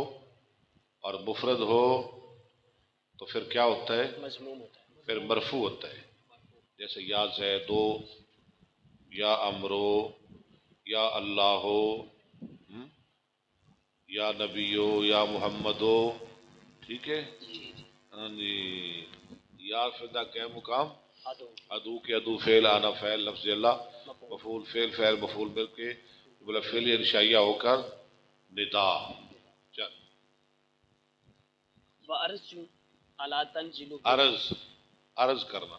اور مفرد ہو تو پھر کیا ہوتا ہے؟ مضموم ہوتا ہے. پھر مرفوع ہوتا ہے. جیسے یا زیدو، یا امرو، یا اللہ، یا نبیو، یا محمدو. ٹھیک ہے. ہاں جی. یا فدا کیا مقام ادو کے ادو فعل آنا فعل لفظ اللہ مفعول فعل فعل مفعول مل کے بلا فعل انشائیہ ہو کر ندا. چل وارج الا تنزل عرض کرنا.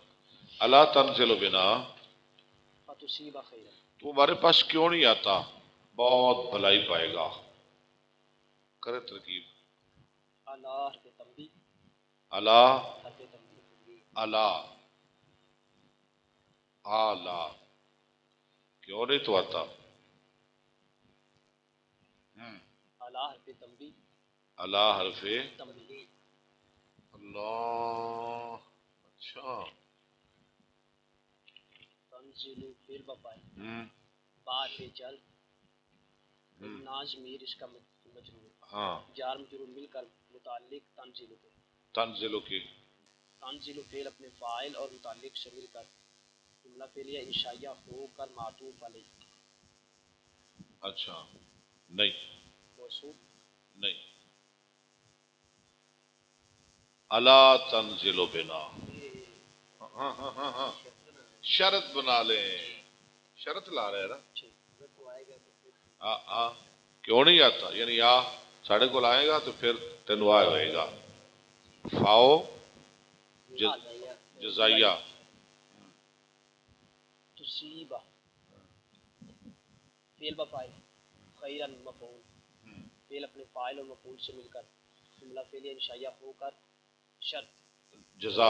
اللہ تنزل بنا فتصیب خیرا. تو ہمارے پاس کیوں نہیں آتا؟ بہت بھلائی پائے گا. کرے ترکیب. اللہ حرف تنبیہ. اللہ حرف تنبیہ. اللہ آلہ کیوں نہیں تو آتا؟ اللہ حرف تنبیہ. اللہ حرف تنبیہ. اللہ. اچھا. تنزل فعل بفاعل. با حرف جل. ناز میر اس کا مجرور. ہاں جار مجرور مل کر متعلق تنزل پہ. تنزلو کی تنزل فعل اپنے فاعل اور متعلق سے مل کر جملہ فعلیہ انشائیہ ہو کر معطوف علیہ. اچھا نہیں موصوف نہیں. اللہ تنزل بنا ہاں ہاں ہاں ہاں شرط بنا لیں، شرط لا رہے ہیں نا. ہاں ہاں کیوں نہیں آتا، یعنی ساڑھے کو آئے گا تو پھر تینوں ہوئے گا. فاؤ جزائیہ تصیبہ فعل بفاعل خیرن مفعول فعل اپنے فاعل اور مفعول سے مل کر جملہ فعلیہ انشائیہ ہو کر شرط جزا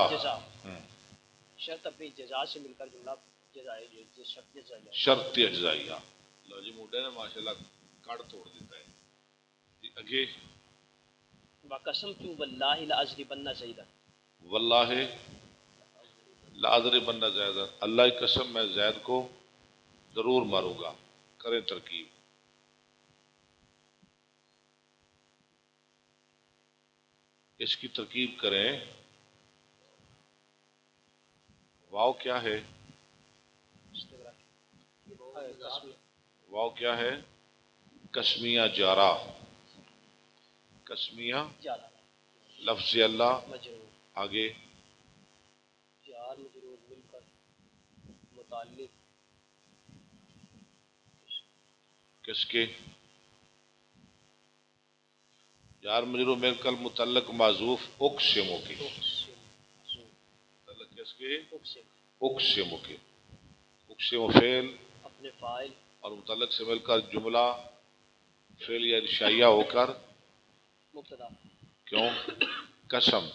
شرط اپنی جزا سے مل کر جملہ جزائیہ شرط اجزائیہ. لو جی موڈے نے ماشاءاللہ کڑ توڑ دیتا ہے جی. اگے وقسمت واللہ لاضربن زیدا واللہ لاضربن زیدا، اللہ کی قسم میں زید کو ضرور ماروں گا. کریں ترکیب. اس کی ترکیب کریں. واو کیا ہے؟ واو کیا ہے؟ قسمیہ جارہ. قسمیہ لفظ اللہ مجرور آگے جار مجرور مل کر متعلق کس کے؟ جار مجرور مل کر متعلق معذوف اقسموں کے. متعلق کس کے؟ اقسموں کے. اقسم فعل اپنے فاعل اور متعلق سے مل کر جملہ فعل یا انشائیہ ہو کر مبتدا کیوں قسم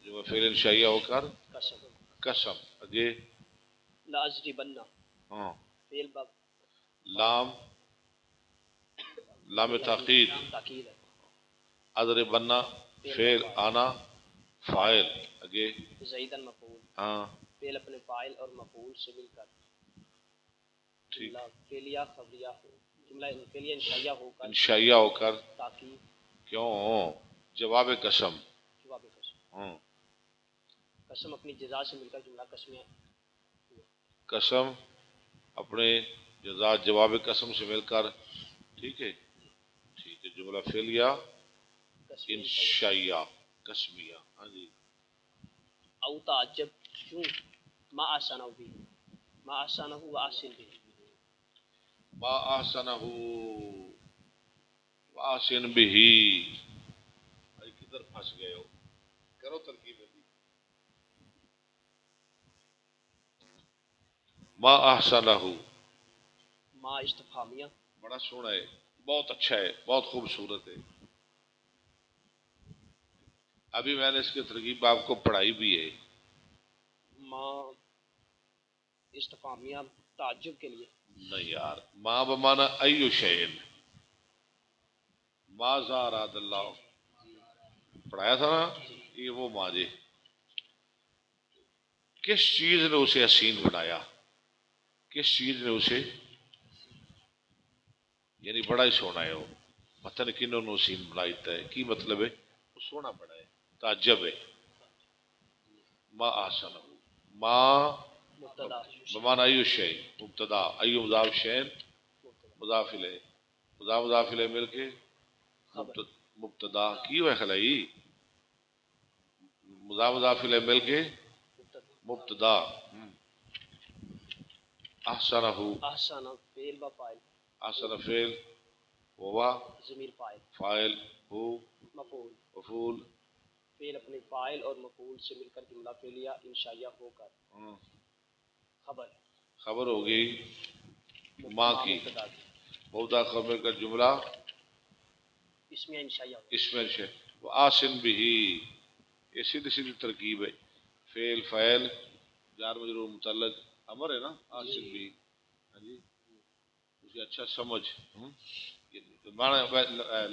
جو فعل انشائیہ ہو کر قسم قسم. اگے لاضربن ہاں فعل باب لام لام تاکید تاکید ہے. اضربنا فعل آنا فاعل. اگے زیدن مفعول ہاں فعل اپنے فاعل اور مفعول سے مل کر ٹھیک جملہ فعلیہ خبریہ ہو جملہ فعلیہ انشائیہ ہو کر انشائیہ ہو کر تاکید کیوں جواب قسم. جواب قسم ہاں قسم اپنی جزا سے مل کر جملہ قسمیہ قسم اپنے جزا جواب قسم سے مل کر ٹھیک ہے ٹھیک ہے جملہ فعلیہ انشائیہ قسمیہ. ہاں جی. او تعجب کیوں ما احسنہ بھی ما احسنہ و احسن بھی ما احسنہ واحسن بہ. بھائی کدھر پھنس گئے ہو؟ کرو ترکیب دی. ما احسنہ ما استفہامیہ بڑا سونا ہے، بہت اچھا ہے، بہت خوبصورت ہے. ابھی میں نے اس کی ترکیب آپ کو پڑھائی بھی ہے. ما استفہامیہ تعجب کے لیے نہیں یار، ما بمانا ایو شیئن ما زاراد اللہ پڑھایا تھا نا. یہ وہ ما جی کس چیز نے اسے حسین بنایا، کس چیز نے اسے یعنی بڑا ہی سونا ہے وہ. پتہ نہیں کنہوں نے حسین بنائی ہے کی مطلب ہے وہ سونا بڑا ہے تعجب ہے. ما احسن ما مبتدا بمانا ایو شیء مبتدا ایو مضاف شیء مضاف الیہ مضاف الیہ مل کے مبتدا کی ہوئے خلائی مضاف الیہ مل کے مبتدا. احسنہ احسنہ فعل و فاعل احسن فعل ہوا ضمیر فاعل فاعل ہو مفعول مفعول فعل اپنے فاعل اور مفعول سے مل کر جملہ فعلیہ انشائیہ ہو کر خبر خبر ہوگی ماں کی مبتدا مبتدا خبر کا جملہ اس میں انشائیہ ہو اس میں سے وہ آسن بھی یہ سیدھی سیدھی ترکیب ہے. فعل فاعل جار مجرور متعلق امر ہے نا آسن بھی. ہاں جی اسے اچھا سمجھ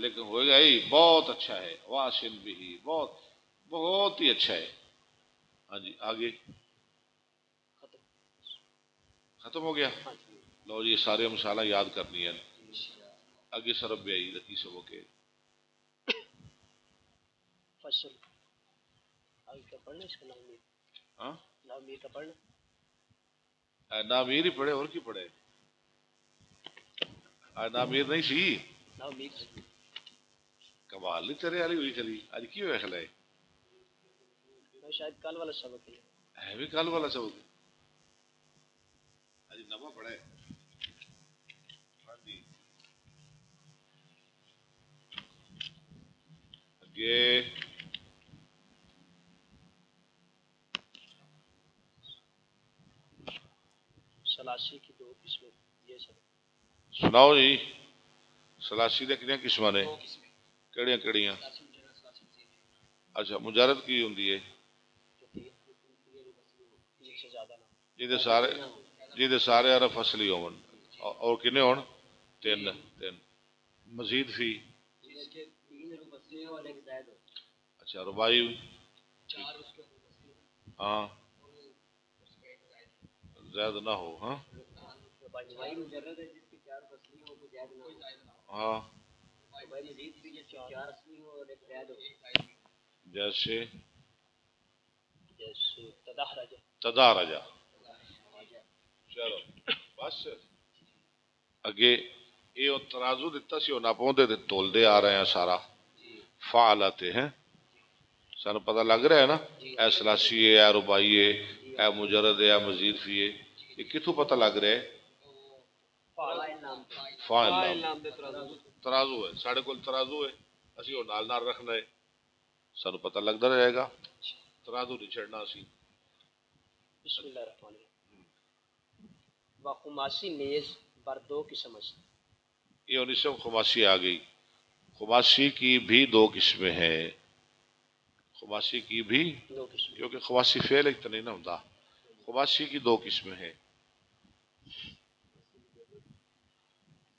لیکن ہوئے گا ہی بہت اچھا ہے. واسن بھی بہت بہت ہی اچھا ہے. ہاں جی آگے ختم ختم ہو گیا. ہاں جی لو جی سارے مسالہ یاد کرنی ہے. آگے سرب بھی آئی رکھی سبوں کے فصل آگے کیا پڑھنا اس کا نام میر ہاں نام میر کا پڑھنا نام میر ہی پڑھے اور کی پڑھے نام میر نہیں سی نام میر کمال نہیں تیرے والی ہوئی چلی آج کی ہوئے خلائے شاید کل والا سبق ہے بھی کل والا سبق اج نواں پڑھا ہے اگے سلاشی کی دو قسمیں یہ سب سناؤ جی سلاشی دے کتنی قسماں نے کیڑیاں کیڑیاں اچھا مجرد کی ہوندی ہے تین سے زیادہ نہ جی سارے حرف اصلی ہون اور کنے ہون تین مزید فی اچھا ربائی ہاں زائد نہ ہو ہاں ہاں جیسے تدارجا چلو بس اگے یہ ترازو دتا سی نہ پاؤندے تے تولدے آ رہے ہیں سارا فعالتے ہیں سانو پتہ لگ رہا ہے نا اے سلاشی ہے اے ربائی ہے اے مجرد ہے اے مزید فی ہے یہ کتوں پتہ لگ رہا ہے فاعل نام ترازو ہے ساڈے کول ترازو ہے اسی او نال نال رکھنا ہے سانو پتہ لگدا رہے گا ترازو نہیں چھڑنا اسی بسم اللہ الرحمن الرحیم و خماسی نیز بر دو قسم است یہ انیسم خماسی آ گئی خماسی کی بھی دو قسمیں ہیں خماسی کی بھی دو قسم کیونکہ خماسی فعل ایک تو نہیں نہ ہوتا خماسی کی دو قسمیں ہیں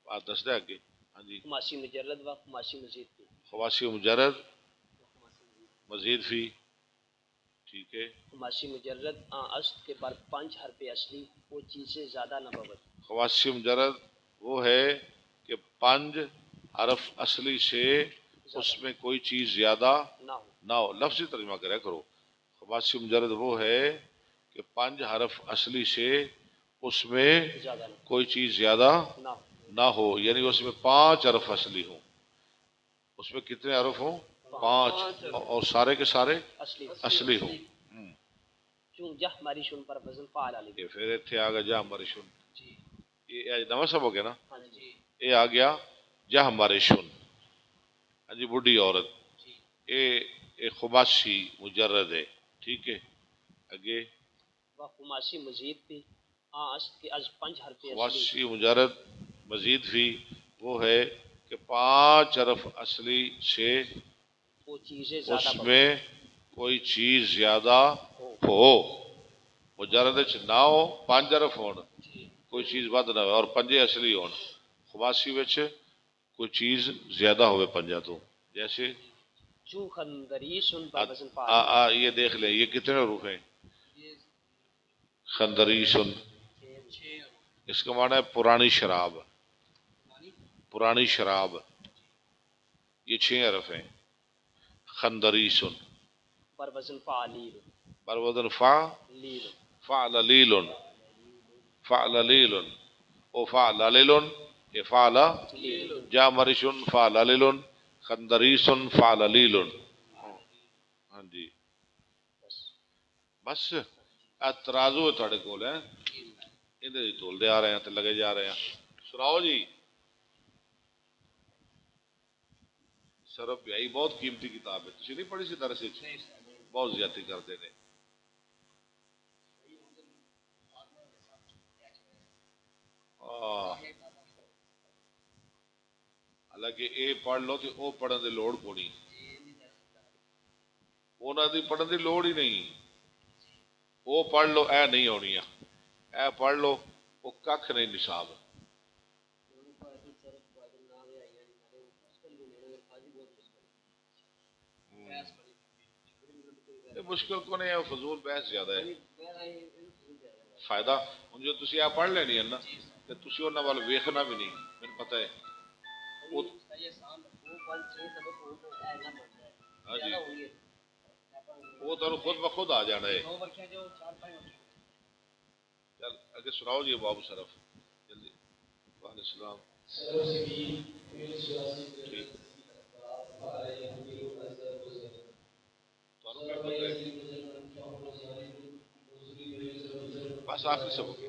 بات دس دے آگے ہاں جی خماسی مجرد و خماسی مزید بھی خماسی مجرد مزید فی ٹھیک ہے خماسی مجرد است کے بر پانچ حرف اصلی وہ چیز سے زیادہ نہ بول خماسی مجرد وہ ہے کہ پانچ حرف اصلی سے اس میں کوئی چیز زیادہ نہ ہو لفظی ترجمہ کریا کرو خماسی مجرد وہ ہے کہ پانچ حرف اصلی سے اس میں کوئی چیز زیادہ نہ ہو یعنی اس میں پانچ حرف اصلی ہوں اس میں کتنے حرف ہوں پانچ اور سارے کے سارے اصلی ہوں جہ ہماری شن پر وزن فعال علی پھر اتنے آ گیا جہ ہماری شن یہ نواں سب ہو گیا نا یہ آ گیا جہ ہمارے شن ہاں جی بڈھی عورت یہ خماسی مجرد ہے ٹھیک ہے اگے خماسی مزید بھی است کے از پانچ حرف خماسی مجرد مزید بھی وہ ہے کہ پانچ حرف اصلی سے وہ چیزیں اس میں کوئی چیز زیادہ ہو مجرد نہ ہو پانچ حرف ہون کوئی چیز ود نہ ہو اور پنجے اصلی ہون خماسی وچ کوئی چیز زیادہ ہوئے پنجا تو جیسے جو خندریسن پر وزن فعال یہ دیکھ لیں یہ کتنے حروف ہیں خندریسن اس کا معنی ہے پرانی شراب پرانی شراب یہ 6 حرف ہیں خندریسن پر وزن فعلیل پر وزن فعللیل فعللیل او فعللیل یہ فعل جا مرشن فعللیل خندریسن فعللیل ہاں جی بس ترازو ہے تھوڑے کول ہے ادھر تولدے آ رہے ہیں تے لگے جا رہے ہیں سناؤ جی سرب بیائی بہت قیمتی کتاب ہے تسی نہیں پڑھی سی درس وچ بہت زیادتی کرتے ہیں حالانکہ اے پڑھ لو تے او پڑھن دی لوڑ کونی انہاں دی پڑھن دی لوڑ ہی نہیں او پڑھ لو اے نہیں ہونی اے پڑھ لو او ککھ نہیں نصاب مشکل کو نہیں ہے فضول بحث زیادہ ہے فائدہ ہوں جو تسی آپ پڑھ لینی ہے نا تے تسی انہاں وال ویکھنا بھی نہیں مجھے پتہ ہے ہاں جی وہ تو خود بخود آ جانا ہے چل اگے سناؤ جی بابو شرف جلدی وعلیکم السلام ٹھیک بس آخری سبق ہے.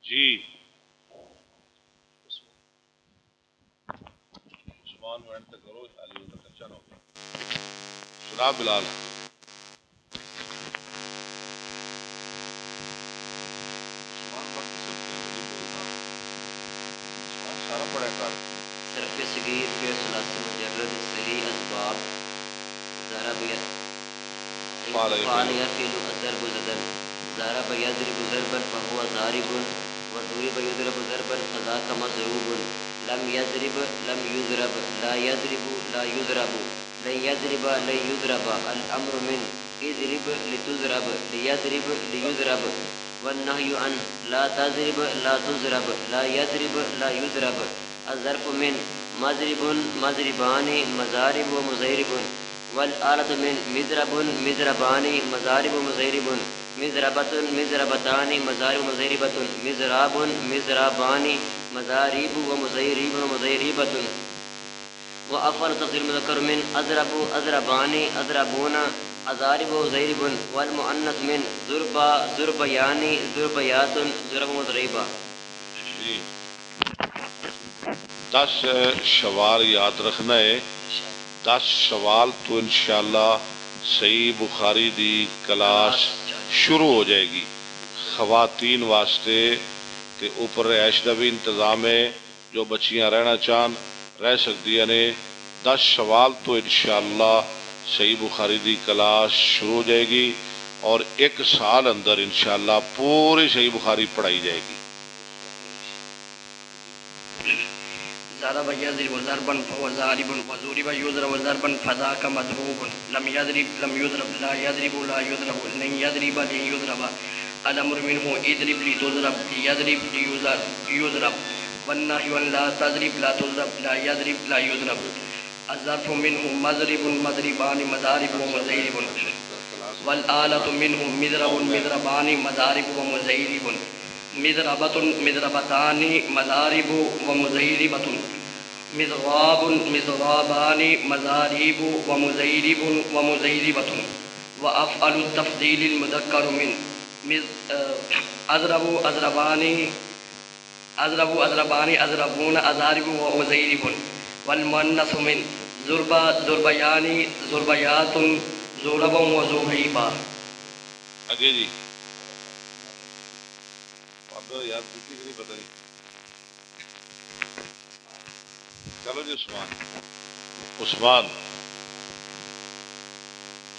جی عثمان وینٹ تک کرو علی تک اچھا نہ ہوگا. سنا بلال. سارا پڑھا کر صرف صغیر فعل ثلاثی مجرد صحیح اسباب ضرب فعل يفعل الضرب زدن ضرب يضرب ضربا فهو ضارب وضرب يضرب ضربا فذاك مضروب لم يضرب لم يضرب لا يضرب لا يضرب لن يضرب لن يضرب الأمر من اضرب لتضرب ليضرب ليضرب والنهي عن لا تضرب لا تضرب لا يضرب لا يضرب الظرف من مضرب مضربان مضارب ومضرب والآلة من مضرب مضربان مضارب ومضرب مضربة مضربتان مضارب ومضربة مضراب مضربان مضارب ومضرب ومضربة وأفعل تفضيل مذكر من أضرب أضربان أضربون أضارب وضرب والمؤنث من ضرب ضربيان ضربيات ضرب وضريبا. 10 شوال یاد رکھنا ہے. 10 شوال تو انشاءاللہ صحیح بخاری دی کلاس شروع ہو جائے گی. خواتین واسطے تے اوپر رہائش دا بھی انتظام ہے. جو بچیاں رہنا چاہن رہ سکتی نے. 10 شوال تو انشاءاللہ صحیح بخاری دی کلاس شروع ہو جائے گی اور 1 سال اندر انشاءاللہ پوری صحیح بخاری پڑھائی جائے گی. ضرب يضرب ضربا فهو ضارب وضرب يضرب ضربا فذاك مضروب لم يضرب لم يضرب لا يضرب لا يضرب لن يضرب لن يضرب الأمر منه اضرب لتضرب ليضرب ليضرب والنهي عن لا تضرب لا تضرب لا يضرب لا يضرب الظرف منه مضرب مضربان مضارب ومضرب والآلة منه مضرب مضربان مضارب ومضرب مضربة مضربتان مضارب ومضربة مضراب مضرابان مضارب ومضرب ومضربة وأفعل التفضيل المذكر من أضرب أضربان أضرب أضربان أضربون أضارب ومضرب والمؤنث من ضرب ضربيان ضربيات ضرب وضريبا. آگے جی یاد کسی کو نہیں پتہ نہیں. چلو جی عثمان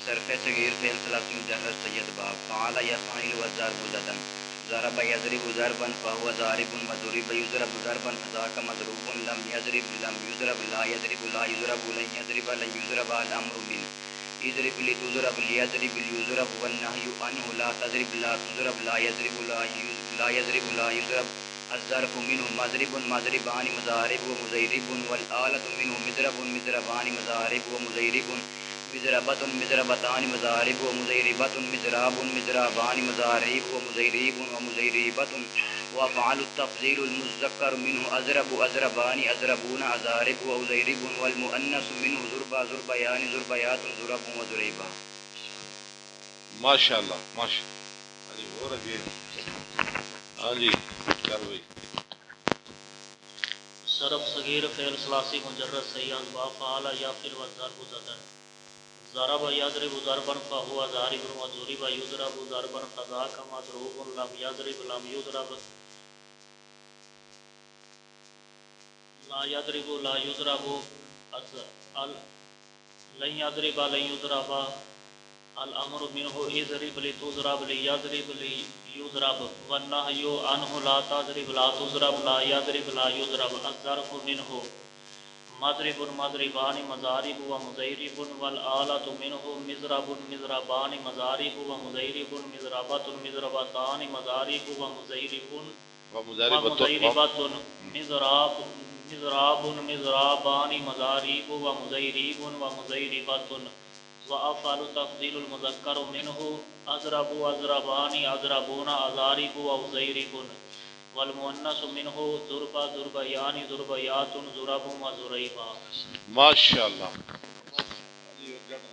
صرف صغیر فعل ثلاثی مجرد سید باب فعل يفعل والضرب زدن ضرب يضرب ضربا فهو ضارب وضرب يضرب ضربا فذاك مضروب لم يضرب لم يضرب لا يضرب لا يضرب لن يضرب لن يضرب الأمر من اضرب لتضرب ليضرب ليضرب والنهي عنه لا تضرب لا تضرب لا يضرب لا يضرب لا يضرب الظرف منه مضرب مضربان مضارب ومضرب والآلة منه مضرب مضربان مضارب ومضرب مضربة مضربتان مضارب ومضربة مضراب مضربان مضارب ومضرب ومضربة وأفعل التفضيل المذكر منه أضرب أضربان أضربون أضارب وأضرب والمؤنث منه ضرب ضربيان ضربيات ضرب وضريبا. ماشاء اللہ ماشاء اللہ. ہاں جی چل بھائی. صرف صغیر فعل ثلاثی مجرد صحیح اسباب فعل يفعل والضرب زدن ضرب يضرب ضربا فهو ضارب وضرب يضرب ضربا فذاك مضروب لم يضرب لم يضرب لا يضرب لا يضرب لن يضرب لن يضرب الامر منه اضرب لتضرب لیضرب لیضرب والنهی عنه لا تضرب لا تضرب لا يضرب لا يضرب الظرف منه مضرب مضربان مضارب ومضرب والآلة منه مضرب مضربان مضارب ومضرب مضربة مضربتان مضارب ومضربة مضراب مضراب مضرابان مضارب ومضرب ومضربة وأفعل تفضيل المذكر منه أضرب أضربان أضربون أضارب وأضرب والمؤنث منه ضرب ضربيان ضربيات ضرب وضريبا. ماشاءاللہ.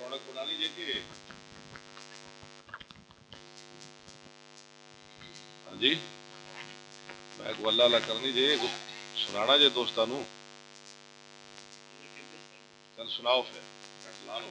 رونق بنا لیجیے کہ ہاں جی میں کو اللہ اللہ کرنی جی سنانا جی دوستانو چل سناؤ پھر لا لو.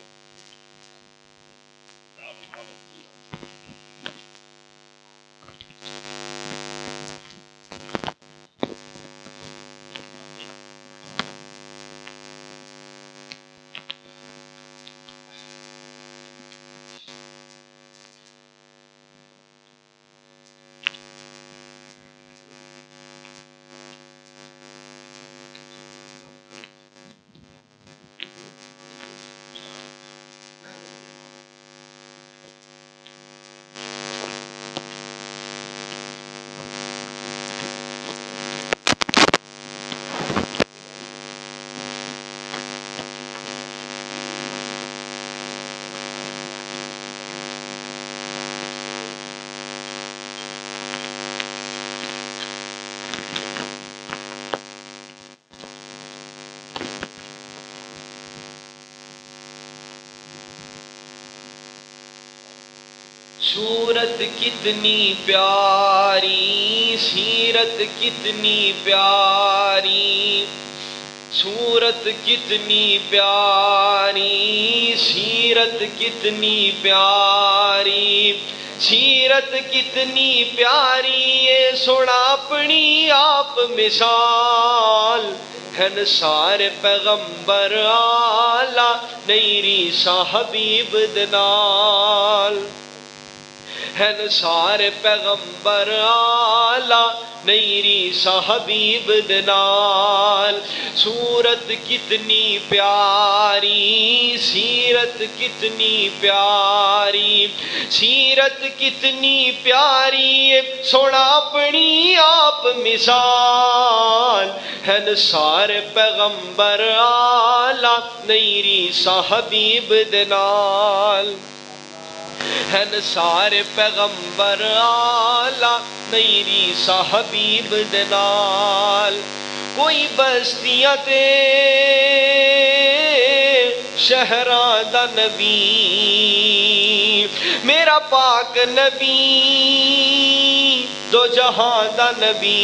صورت کتنی پیاری سیرت کتنی پیاری صورت کتنی پیاری سیرت کتنی پیاری سیرت کتنی پیاری یہ سنا اپنی آپ مثال ہن سارے پیغمبر آلہ نیری سا حبیب دنال ہن سارے پیغمبر آلہ نیری سا حبیب دنال صورت کتنی پیاری سیرت کتنی پیاری سیرت کتنی پیاری سونا اپنی آپ مثال ہن سارے پیغمبر آلہ نیری سا حبیب دنال ہن سارے پیغمبر آلہ نیری سا حبیب دنال کوئی بستیاں تے شہراں دا نبی میرا پاک نبی دو جہاں دا نبی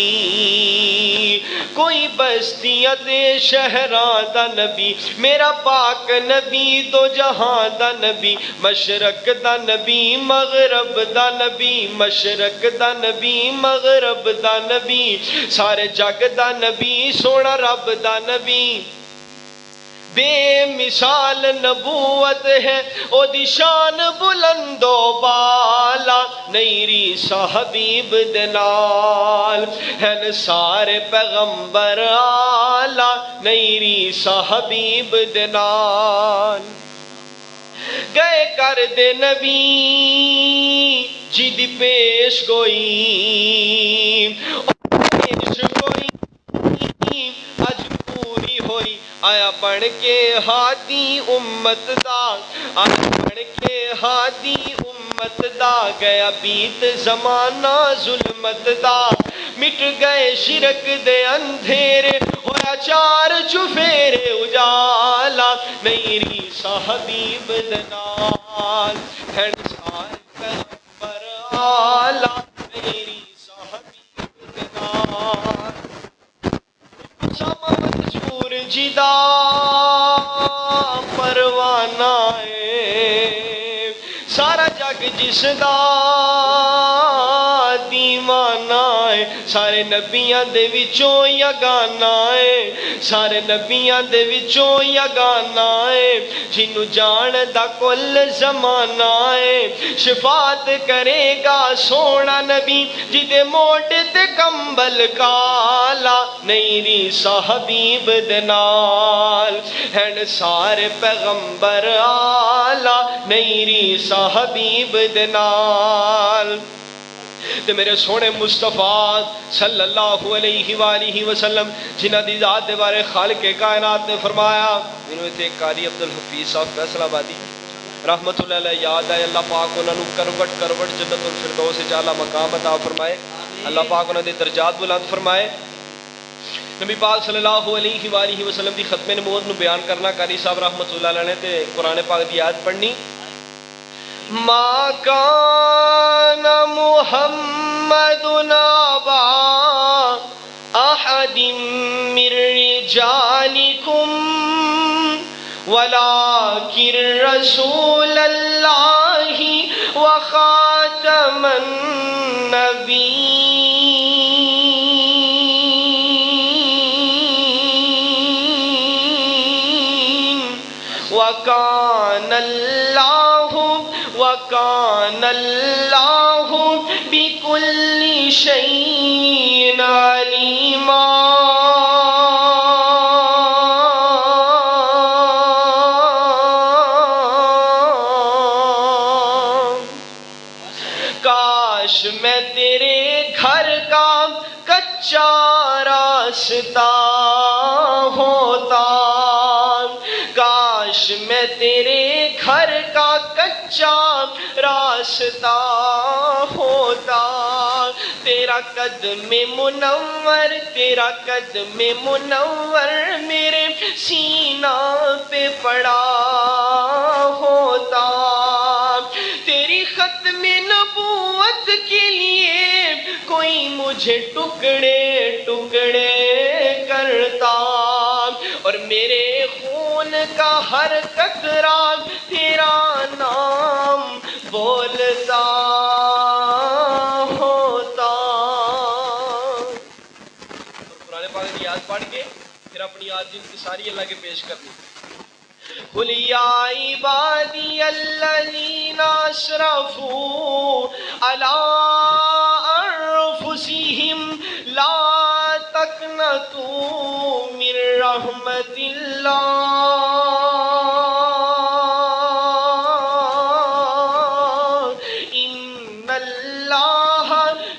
کوئی بستیاں تے شہراں دا نبی میرا پاک نبی دو جہاں دا نبی مشرق دا نبی مغرب دا نبی مشرق دا نبی مغرب دا نبی سارے جگ دا نبی سونا رب دا نبی بے مثال نبوت ہے او دی شان بلند و بالا نیری سا حبیب دنال ہن سارے پیغمبر آلہ نیری سا حبیب دنال گئے کر دے نبی جی دی پیش گوئی پیش گوئی اج پوری ہوئی آیا بڑھ کے ہادی امت دا آیا بڑھ کے ہادی امت دا گیا بیت زمانہ ظلمت دا مٹ گئے شرک دے اندھیرے ہویا چار چفیرے اجالا نیری سا حبیب دنال ہن سارے پیغمبر آلہ نیری سا حبیب دنال سور جدا پروانہ ہے سارا جگ جس دا دیوانہ ہے سارے نبیاں دے وچوں یگانہ ہے سارے نبیاں دے وچوں یگانہ ہے جنوں جان دا کل زمانہ ہے شفاعت کرے گا سونا نبی جدے موٹے تے کمبل کالا نہیں ریسا حبیب دے نال ہن سارے پیغمبر آلہ نہیں ریسا حبیب دے نال تے میرے سونے مصطفیٰ صلی اللہ علیہ وآلہ وسلم جنہ دی ذات دے بارے خالق کائنات نے فرمایا انہوں نے ایک قاری عبدالحفیظ صاحب فیصل آبادی رحمت اللہ علیہ یاد آئے اللہ پاک انہوں نے کروٹ جنت الفردوس سے اعلیٰ مقام عطا فرمائے اللہ پاک انہوں نے درجات بلند فرمائے نبی پاک صلی اللہ علیہ وآلہ وسلم دی ختم نبوت نو بیان کرنا قاری صاحب رحمت اللہ علیہ نے تے قرآن پاک دی آیت پڑھنی ما کان محمد ابا احد من رجالکم ولكن رسول اللہ وخاتم النبیین وکان اللہ بکل شیء علیما کاش میں تیرے گھر کا کچا راستہ ہوتا کاش میں تیرے گھر کا کچا راستہ ہوتا تیرا قدم منور میرے سینہ پہ پڑا ہوتا تیری ختم نبوت کے لیے کوئی مجھے ٹکڑے ٹکڑے کرتا اور میرے خون کا ہر قطرہ تیرا نام بولتا ہوتا قرآن پاک کی یاد پڑھ کے پھر اپنی یاد جن کی ساری اللہ کے پیش کرنی قل یا عبادی الذین اسرفوا علی انفسہم لا تقنطوا من رحمت اللہ ان اللہ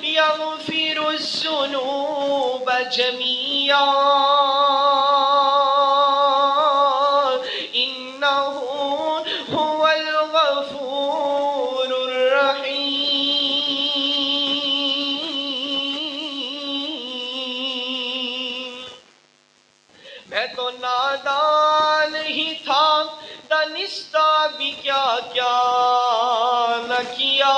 یغفر الذنوب جمیعا میں تو نادان ہی تھا دانستہ بھی کیا کیا نہ کیا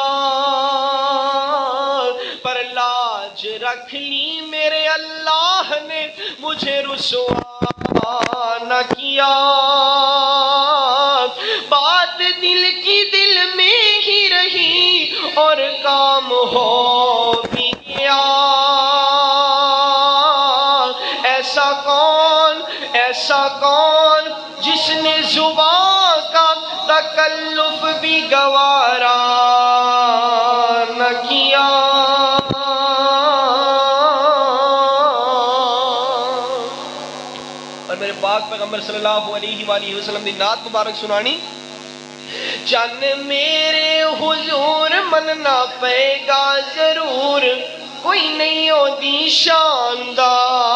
پر لاج رکھ لی میرے اللہ نے مجھے رسوا نہ کیا بات دل کی دل میں ہی رہی اور کام ہو بھی گیا ایسا کون جس نے زبان کا تکلف بھی گوارا نہ کیا اور میرے پاک پیغمبر صلی اللہ علیہ وآلہ وسلم دی نعت مبارک سنانی چن میرے حضور مننا پے گا ضرور کوئی نہیں ہوتی شاندار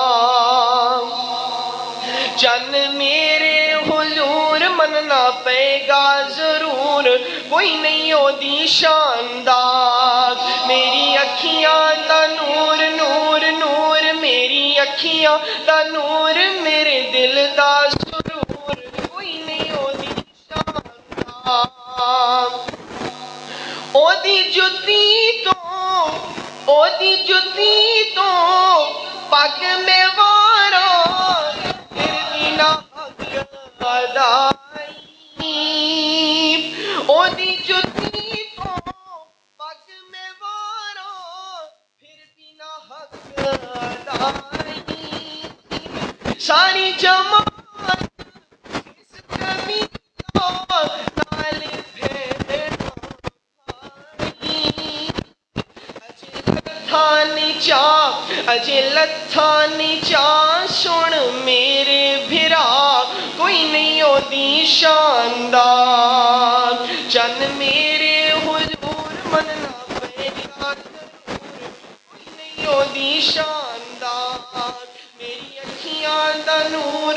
چن میرے حضور مننا پے گا ضرور کوئی نہیں ہوتی شاندار میری اکھیاں دا نور نور نور میری اکھیاں دا نور میرے دل دا سرور کوئی نہیں ہوتی شاندار او دی جتی تو پگ میں وارا او دی جتی تو پگ میں وارا چا اجے لتھا نہیں چا سن میرے بھرا کوئی نہیں اودی شاندار چن میرے حضور مننا پے گا کوئی نہیں اودی شاندار میری اکھیاں دا نور